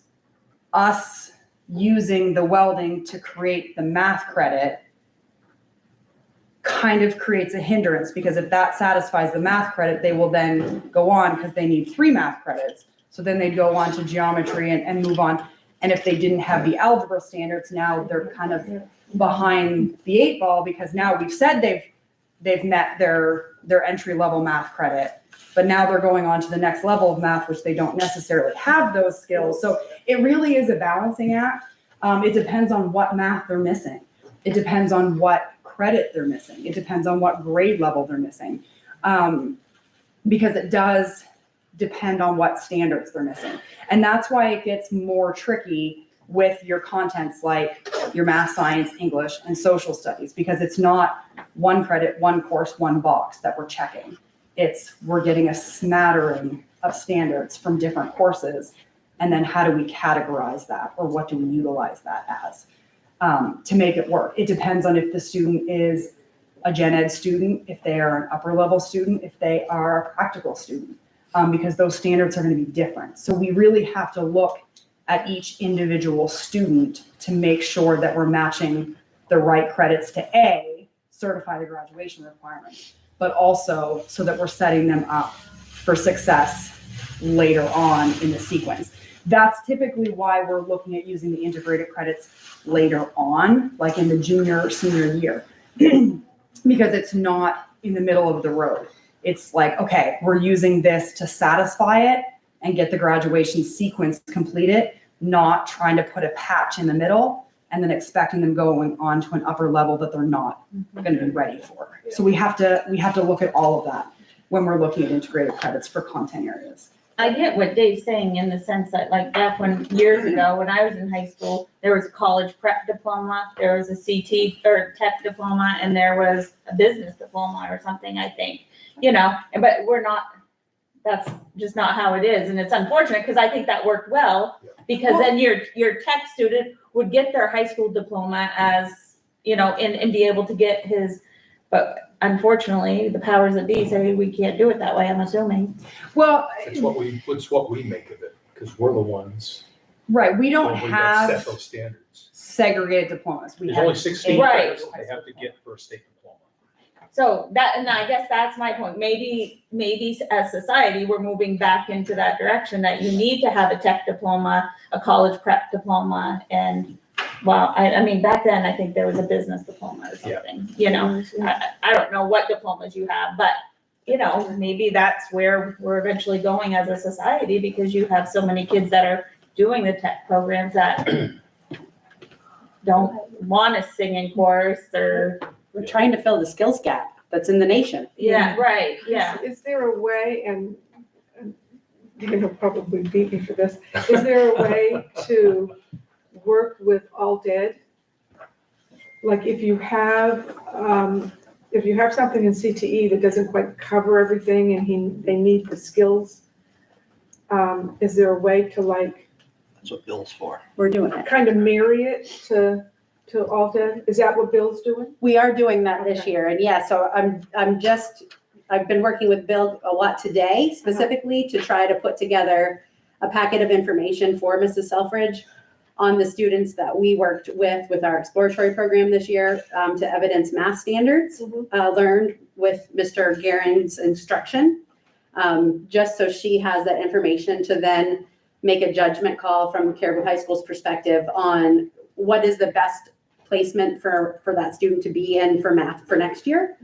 us using the welding to create the math credit kind of creates a hindrance, because if that satisfies the math credit, they will then go on because they need 3 math credits. So then they'd go on to geometry and move on. And if they didn't have the algebra standards, now they're kind of behind the 8 ball, because now we've said they've met their entry level math credit, but now they're going on to the next level of math, which they don't necessarily have those skills. So it really is a balancing act. It depends on what math they're missing. It depends on what credit they're missing. It depends on what grade level they're missing. Because it does depend on what standards they're missing. And that's why it gets more tricky with your contents like your math, science, English, and social studies, because it's not 1 credit, 1 course, 1 box that we're checking. We're getting a smattering of standards from different courses. And then how do we categorize that, or what do we utilize that as to make it work? It depends on if the student is a gen ed student, if they are an upper level student, if they are a practical student, because those standards are going to be different. So we really have to look at each individual student to make sure that we're matching the right credits to A, certify the graduation requirements, but also so that we're setting them up for success later on in the sequence. That's typically why we're looking at using the integrated credits later on, like in the junior or senior year, because it's not in the middle of the road. It's like, okay, we're using this to satisfy it and get the graduation sequence completed, not trying to put a patch in the middle and then expecting them going on to an upper level that they're not going to be ready for. So we have to look at all of that when we're looking at integrated credits for content areas. I get what Dave's saying in the sense that, like, back when, years ago, when I was in high school, there was a college prep diploma, there was a CT or tech diploma, and there was a business diploma or something, I think, but that's just not how it is. And it's unfortunate, because I think that worked well, because then your tech student would get their high school diploma as, and be able to get his, but unfortunately, the powers that be say we can't do it that way, I'm assuming. Well, It's what we make of it, because we're the ones. right, we don't that have set those standards. segregated diplomas. We There's have only 16 Right. credits they have to get for a state diploma. So and I guess that's my point. Maybe as society, we're moving back into that direction, that you need to have a tech diploma, a college prep diploma, and I mean, back then, I think there was a business diploma or something, I don't know what diplomas you have, but, maybe that's where we're eventually going as a society, because you have so many kids that are doing the tech programs that don't want to sing in chorus or. We're trying to fill the skills gap that's in the nation. Yeah, right, yeah. Is there a way, and Dave will probably beat me for this, is there a way to work with alt ed? Like if you have something in CTE that doesn't quite cover everything and they need the skills, is there a way to That's what Bill's for. We're doing it. kind of marry it to alt ed? Is that what Bill's doing? We are doing that this year. And yeah, so I've been working with Bill a lot today, specifically to try to put together a packet of information for Mrs. Selfridge on the students that we worked with our exploratory program this year, to evidence math standards learned with Mr. Guerin's instruction, just so she has that information to then make a judgment call from Caribou High School's perspective on what is the best placement for that student to be in for math for next year.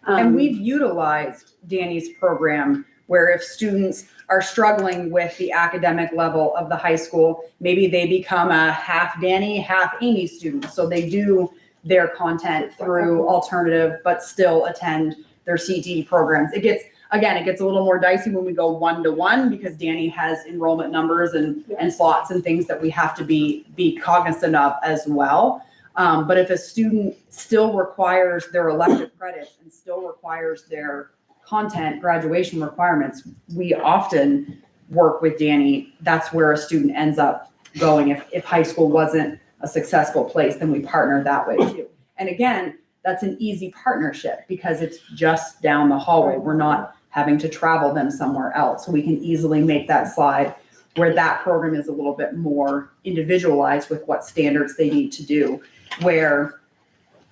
And we've utilized Danny's program where if students are struggling with the academic level of the high school, maybe they become a half Danny, half Amy student. So they do their content through alternative, but still attend their CTE programs. It gets a little more dicey when we go 1-to-1, because Danny has enrollment numbers and slots and things that we have to be cognizant of as well. But if a student still requires their elective credits and still requires their content graduation requirements, we often work with Danny. That's where a student ends up going. If high school wasn't a successful place, then we partner that way too. And again, that's an easy partnership because it's just down the hallway. We're not having to travel them somewhere else. So we can easily make that slide where that program is a little bit more individualized with what standards they need to do. Where,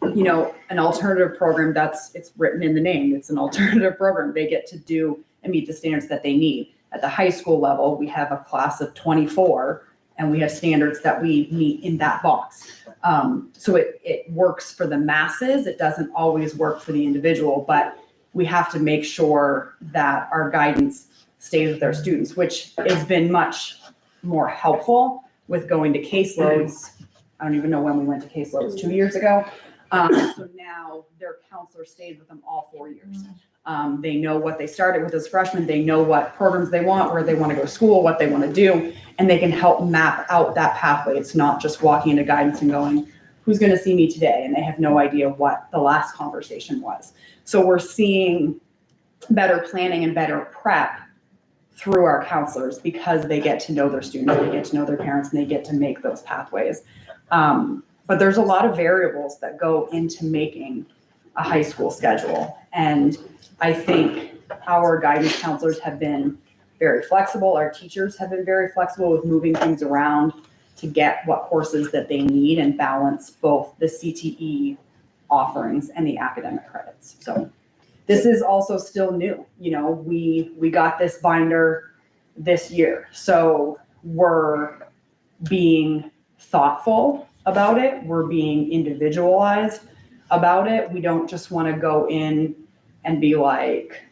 you know, an alternative program, it's written in the name, it's an alternative program. They get to do and meet the standards that they need. At the high school level, we have a class of 24 and we have standards that we meet in that box. So it works for the masses. It doesn't always work for the individual, but we have to make sure that our guidance stays with our students, which has been much more helpful with going to caseloads. I don't even know when we went to caseloads, 2 years ago. So now their counselor stayed with them all 4 years. They know what they started with as freshmen. They know what programs they want, where they want to go to school, what they want to do, and they can help map out that pathway. It's not just walking into guidance and going, who's going to see me today? And they have no idea what the last conversation was. So we're seeing better planning and better prep through our counselors because they get to know their students, they get to know their parents, and they get to make those pathways. But there's a lot of variables that go into making a high school schedule. And I think our guidance counselors have been very flexible. Our teachers have been very flexible with moving things around to get what courses that they need and balance both the CTE offerings and the academic credits. So this is also still new. You know, we got this binder this year. So we're being thoughtful about it. We're being individualized about it. We don't just want to go in and be like,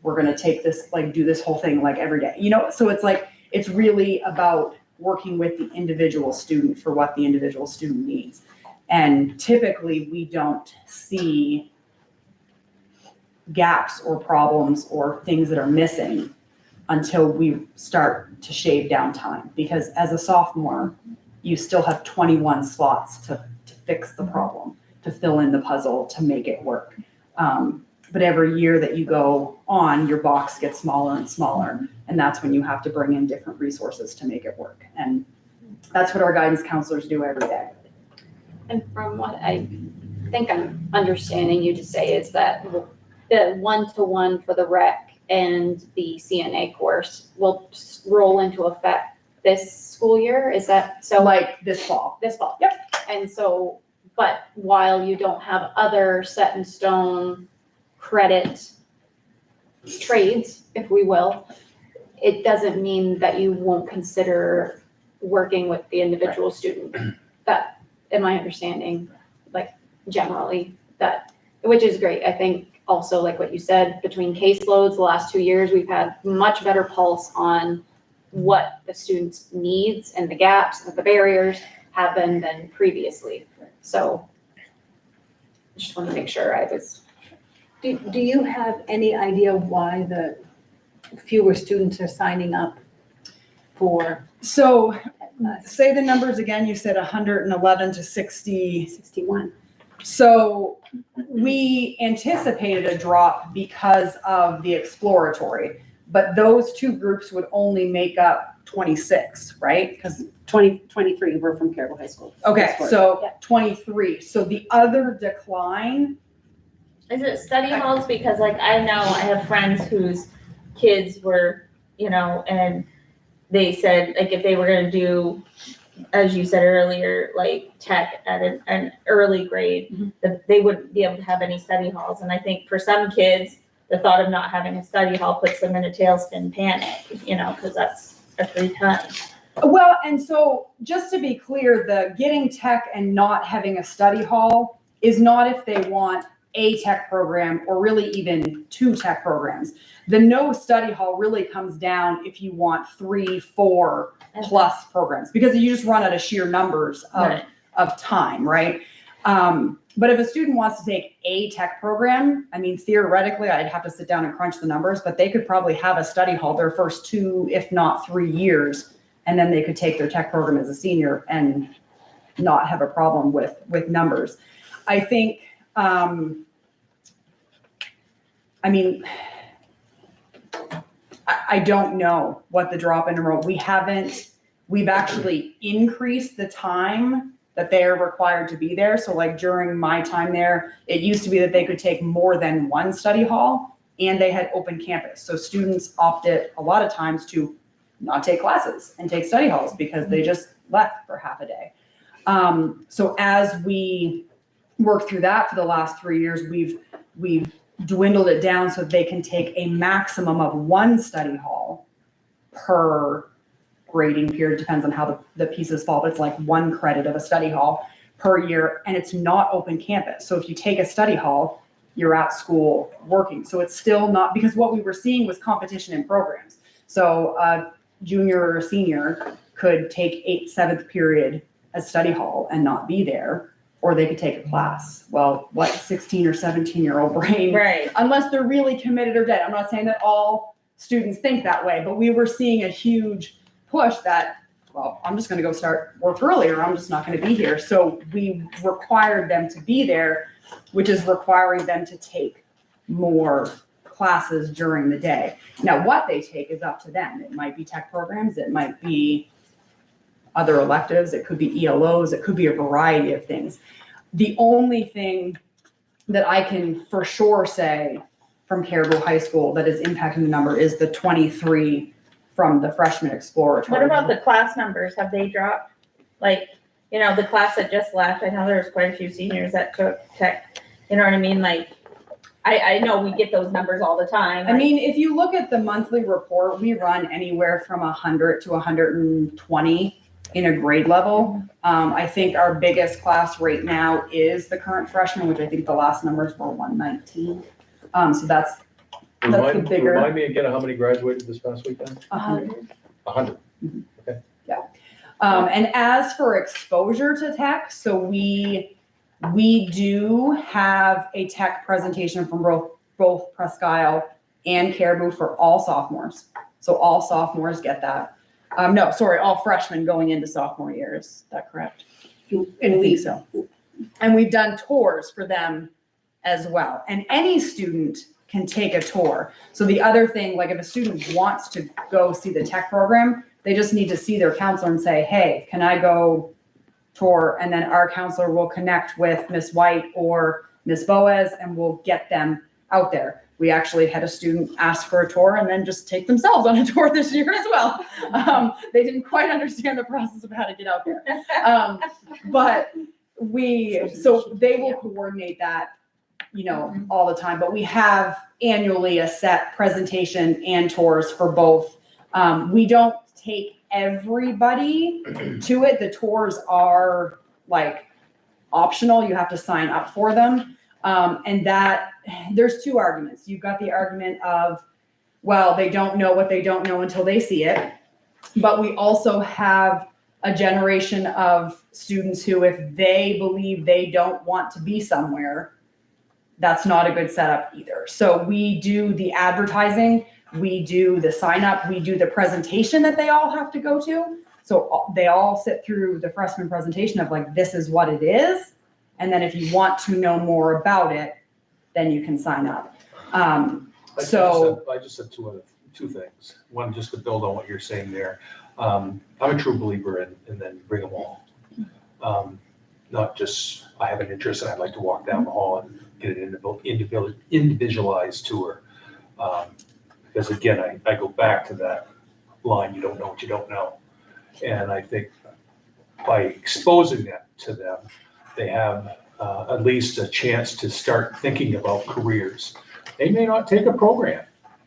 we're going to take this, like do this whole thing like every day, you know? So it's like, it's really about working with the individual student for what the individual student needs. And typically we don't see gaps or problems or things that are missing until we start to shave down time. Because as a sophomore, you still have 21 slots to fix the problem, to fill in the puzzle, to make it work. But every year that you go on, your box gets smaller and smaller. And that's when you have to bring in different resources to make it work. And that's what our guidance counselors do every day. And from what I think I'm understanding you to say is that the one-to-one for the rec and the CNA course will roll into effect this school year? Is that so? Like this fall. This fall? Yep. And so, but while you don't have other set in stone credit trades, if we will, it doesn't mean that you won't consider working with the individual student. That, in my understanding, like generally, that, which is great. I think also, like what you said, between caseloads the last 2 years, we've had much better pulse on what the students' needs and the gaps and the barriers have been than previously. So just want to make sure I was. Do you have any idea why the fewer students are signing up for? So say the numbers again, you said 111 to 60. 61. So we anticipated a drop because of the exploratory, but those two groups would only make up 26, right? Because 23 were from Caribou High School. okay, so 23. So the other decline. Is it study halls? Because like I know I have friends whose kids were, you know, and they said like if they were going to do, as you said earlier, like tech at an early grade, that they wouldn't be able to have any study halls. And I think for some kids, the thought of not having a study hall puts them in a tailspin panic, you know, because that's a free time. Well, and so just to be clear, the getting tech and not having a study hall is not if they want a tech program or really even 2 tech programs. The no study hall really comes down if you want 3, 4 plus programs, because you just run out of sheer numbers of time, right? But if a student wants to take a tech program, I mean, theoretically, I'd have to sit down and crunch the numbers, but they could probably have a study hall their first 2, if not 3 years, and then they could take their tech program as a senior and not have a problem with numbers. I think, I mean, I don't know what the drop in enrollment. We've actually increased the time that they are required to be there. So like during my time there, it used to be that they could take more than one study hall and they had open campus. So students opted a lot of times to not take classes and take study halls because they just left for half a day. So as we worked through that for the last 3 years, we've dwindled it down so they can take a maximum of one study hall per grading period, depends on how the pieces fall, but it's like 1 credit of a study hall per year, and it's not open campus. So if you take a study hall, you're at school working. So it's still not, because what we were seeing was competition in programs. So a junior or a senior could take 7th period as study hall and not be there, or they could take a class. Well, what 16 or 17-year-old brain, Right. unless they're really committed or dead. I'm not saying that all students think that way, but we were seeing a huge push that, well, I'm just going to go start work early, or I'm just not going to be here. So we required them to be there, which is requiring them to take more classes during the day. Now, what they take is up to them. It might be tech programs, it might be other electives, it could be ELOs, it could be a variety of things. The only thing that I can for sure say from Caribou High School that is impacting the number is the 23 from the freshman exploratory. What about the class numbers? Have they dropped? Like, you know, the class that just left, I know there's quite a few seniors that took tech, you know what I mean? Like, I know we get those numbers all the time. I mean, if you look at the monthly report, we run anywhere from 100 to 120 in a grade level. I think our biggest class right now is the current freshman, which I think the last numbers were 119. So that's the bigger. Remind me again of how many graduated this past weekend? 100. 100. And as for exposure to tech, so we do have a tech presentation from both Presque Isle and Caribou for all sophomores. So all sophomores get that. No, sorry, all freshmen going into sophomore year. Is that correct? I think so. And we've done tours for them as well. And any student can take a tour. So the other thing, like if a student wants to go see the tech program, they just need to see their counselor and say, hey, can I go tour? And then our counselor will connect with Miss White or Miss Boaz and we'll get them out there. We actually had a student ask for a tour and then just take themselves on a tour this year as well. They didn't quite understand the process of how to get out there. But so they will coordinate that, you know, all the time, but we have annually a set presentation and tours for both. We don't take everybody to it. The tours are like optional. You have to sign up for them. And that there's 2 arguments. You've got the argument of, well, they don't know what they don't know until they see it. But we also have a generation of students who, if they believe they don't want to be somewhere, that's not a good setup either. So we do the advertising, we do the sign up, we do the presentation that they all have to go to. So they all sit through the freshman presentation of like, this is what it is. And then if you want to know more about it, then you can sign up. I just said two things. One, just to build on what you're saying there. I'm a true believer in then bring them all. Not just, I have an interest and I'd like to walk down the hall and get an individualized tour. Because again, I go back to that line, you don't know what you don't know. And I think by exposing that to them, they have at least a chance to start thinking about careers. They may not take a program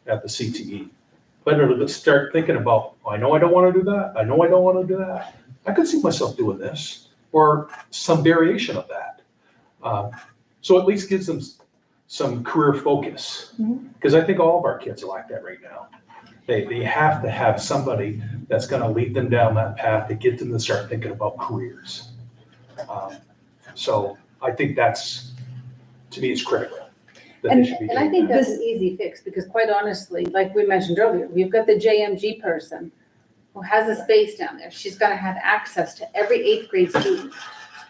at the CTE, but it'll start thinking about, I know I don't want to do that. I know I don't want to do that. I could see myself doing this or some variation of that. So at least gives them some career focus. Because I think all of our kids are like that right now. They have to have somebody that's going to lead them down that path to get them to start thinking about careers. So I think that's, to me, it's critical. And I think that's an easy fix, because quite honestly, like we mentioned earlier, we've got the JMG person who has a space down there. She's gonna have access to every 8th grade student.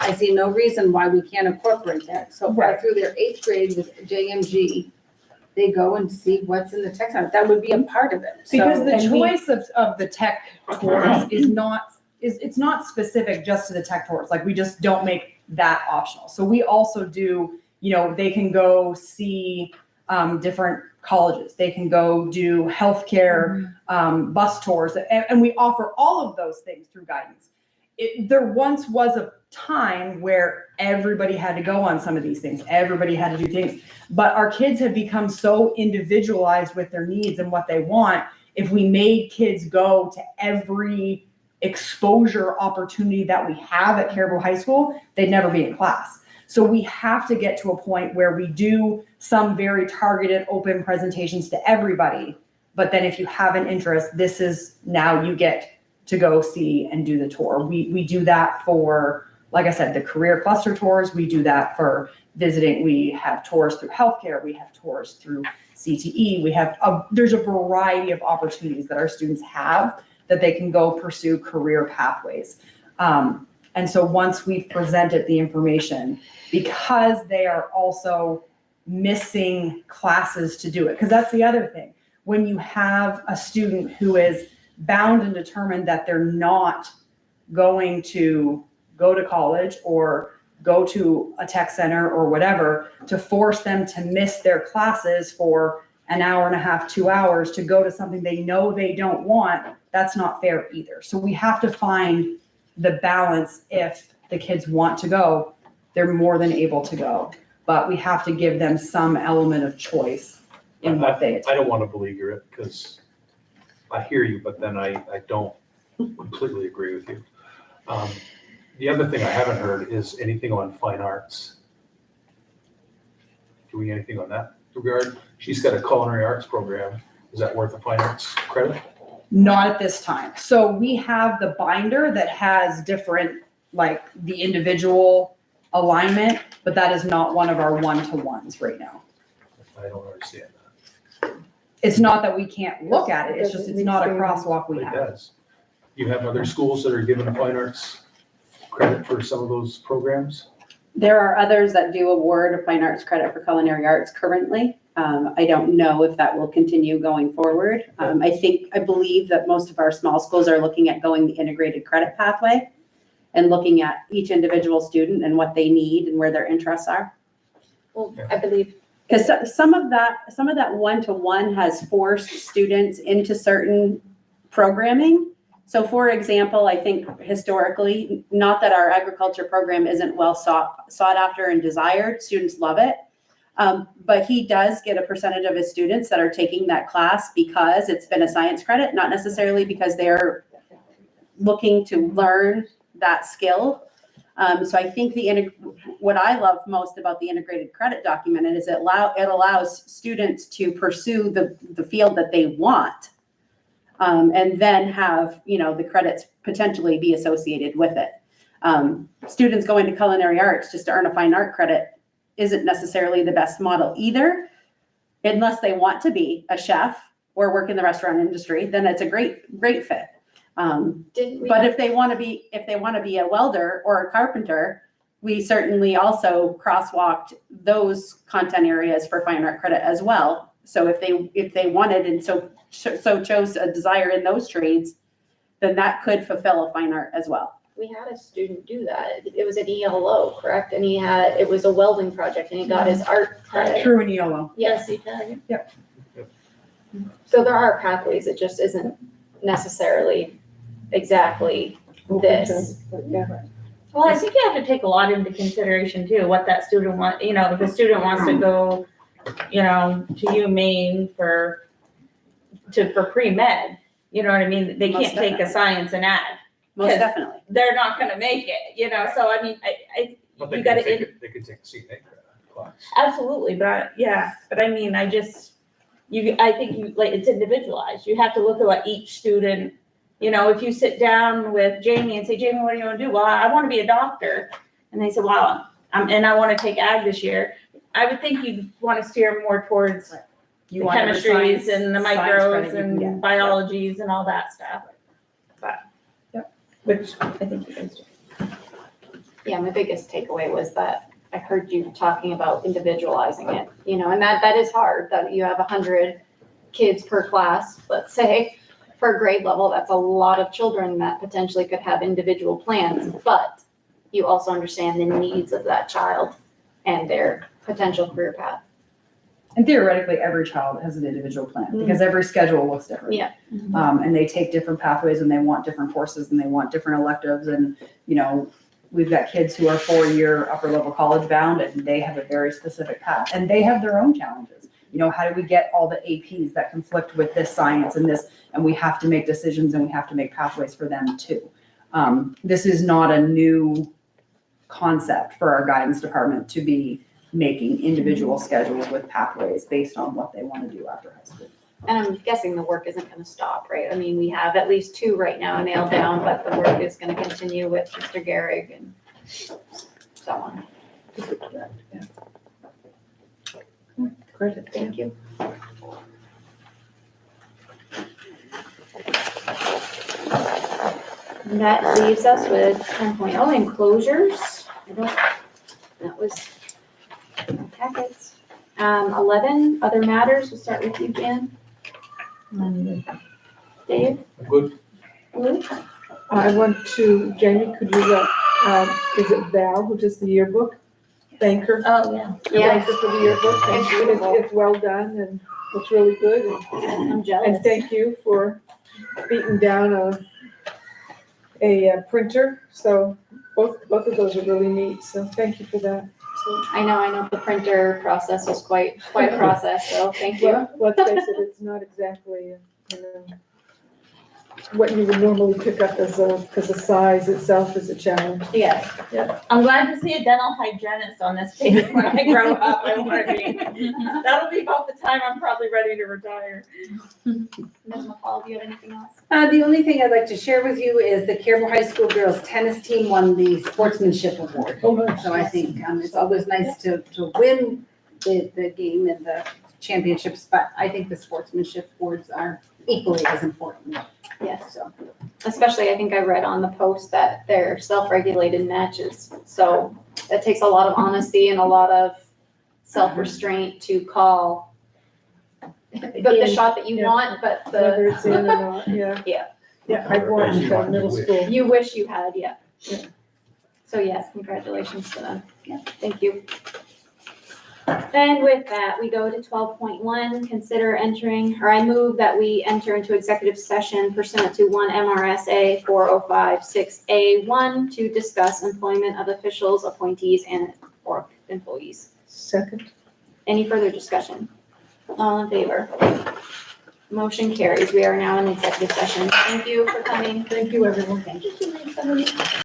I see no reason why we can't incorporate that. So through their 8th grade with JMG, they go and see what's in the tech center. That would be a part of it. Because the choice of the tech tours is not it's not specific just to the tech tours. Like we just don't make that optional. So we also do, they can go see different colleges. They can go do healthcare bus tours, and we offer all of those things through guidance. There once was a time where everybody had to go on some of these things. Everybody had to do things, but our kids have become so individualized with their needs and what they want. If we made kids go to every exposure opportunity that we have at Caribou High School, they'd never be in class. So we have to get to a point where we do some very targeted open presentations to everybody. But then if you have an interest, this is now you get to go see and do the tour. We do that for, like I said, the career cluster tours. We do that for visiting. We have tours through healthcare. We have tours through CTE. There's a variety of opportunities that our students have that they can go pursue career pathways. And so once we've presented the information, because they are also missing classes to do it, because that's the other thing. When you have a student who is bound and determined that they're not going to go to college or go to a tech center or whatever, to force them to miss their classes for an hour and a half, 2 hours to go to something they know they don't want, that's not fair either. So we have to find the balance. If the kids want to go, they're more than able to go, but we have to give them some element of choice in what they attend. I don't want to beleaguer it because I hear you, but then I don't completely agree with you. The other thing I haven't heard is anything on fine arts. Doing anything on that regard? She's got a culinary arts program. Is that worth a fine arts credit? Not at this time. So we have the binder that has different, like the individual alignment, but that is not one of our one-to-ones right now. I don't understand that. It's not that we can't look at it, it's just, it's not a crosswalk we It have. does. You have other schools that are given a fine arts credit for some of those programs? There are others that do award a fine arts credit for culinary arts currently. I don't know if that will continue going forward. I believe that most of our small schools are looking at going the integrated credit pathway and looking at each individual student and what they need and where their interests are. Well, I believe, Because some of that one-to-one has forced students into certain programming. So for example, I think historically, not that our agriculture program isn't well sought after and desired, students love it. But he does get a percentage of his students that are taking that class because it's been a science credit, not necessarily because they're looking to learn that skill. So I think what I love most about the integrated credit document is it allows students to pursue the field that they want. And then have, the credits potentially be associated with it. Students going to culinary arts just to earn a fine art credit isn't necessarily the best model either, unless they want to be a chef or work in the restaurant industry, then it's a great fit. But if they want to be a welder or a carpenter, we certainly also crosswalked those content areas for fine art credit as well. So if they wanted and so chose a desire in those trades, then that could fulfill a fine art as well. we had a student do that. It was an ELO, correct? And it was a welding project and he got his art credit. True and yellow. Yes. Yep. So there are pathways. It just isn't necessarily exactly this. Well, I think you have to take a lot into consideration too, what that student wants, if the student wants to go, to UMaine for pre-med, you know what I mean? They Most can't take a science and ag. Most Yes. definitely. They're not gonna make it, so I mean, But they you can gotta, take it, they can take a CNA class. absolutely, but I mean, I think it's individualized. You have to look at what each student, if you sit down with Jamie and say, Jamie, what do you want to do? Well, I want to be a doctor. And they say, well, and I want to take ag this year. I would think you'd want to steer more towards the want every chemistries science- and the science micros credit you can and get. biologies and all that stuff. But, which I think you guys do. Yeah, my biggest takeaway was that I heard you talking about individualizing it, and that is hard, that you have 100 kids per class, let's say, per grade level, that's a lot of children that potentially could have individual plans, but you also understand the needs of that child and their potential career path. And theoretically, every child has an individual plan because every schedule looks different. Yeah. And they take different pathways and they want different courses and they want different electives. And, you know, we've got kids who are 4-year upper level college bound and they have a very specific path and they have their own challenges. You know, how do we get all the APs that conflict with this science and this, and we have to make decisions and we have to make pathways for them too. This is not a new concept for our guidance department to be making individual schedules with pathways based on what they want to do after high school. And I'm guessing the work isn't gonna stop, right? I mean, we have at least 2 right now nailed down, but the work is gonna continue with Mr. Gehrig and so on. Great. Thank you. And that leaves us with 10.0 enclosures. That was my packets. 11, other matters. We'll start with you, Jan. Dave? Good. Lou? I want to, Jamie, could you is it Val who does the yearbook? Thank her. Oh, yeah. Yes. Thank her for the yearbook. Thank It's you. beautiful. It's well done and looks really good. I'm And jealous. thank you for beating down a printer. So both of those are really neat. So thank you for that. I know the printer process was quite a process, so thank you. Well, let's face it, it's not exactly, you know, what you would normally pick up because the size itself is a challenge. Yes. Yeah. I'm glad to see a dental hygienist on this page when I grow up. I want to be. That'll be about the time I'm probably ready to retire. Ms. McCall, do you have anything else? The only thing I'd like to share with you is the Caribou High School girls tennis team won the sportsmanship award. Oh, nice. So I think it's always nice to win the game and the championships, but I think the sportsmanship awards are equally as important. Yes. So Especially, I think I read on the post that they're self-regulated matches. So that takes a lot of honesty and a lot of self-restraint to call the shot that you Yeah. want, but Whether the, it's in or not, yeah. Yeah. Yeah, I've watched middle school. you wish you had, yeah. Yeah. So yes, congratulations to them. Yeah, thank you. And with that, we go to 12.1, consider entering, or I move that we enter into executive session pursuant to 1 MRSA 4056A1 to discuss employment of officials, appointees, and or employees. Second. Any further discussion? All in favor? Motion carries. We are now in executive session. Thank you for coming. Thank you, everyone. Thank you.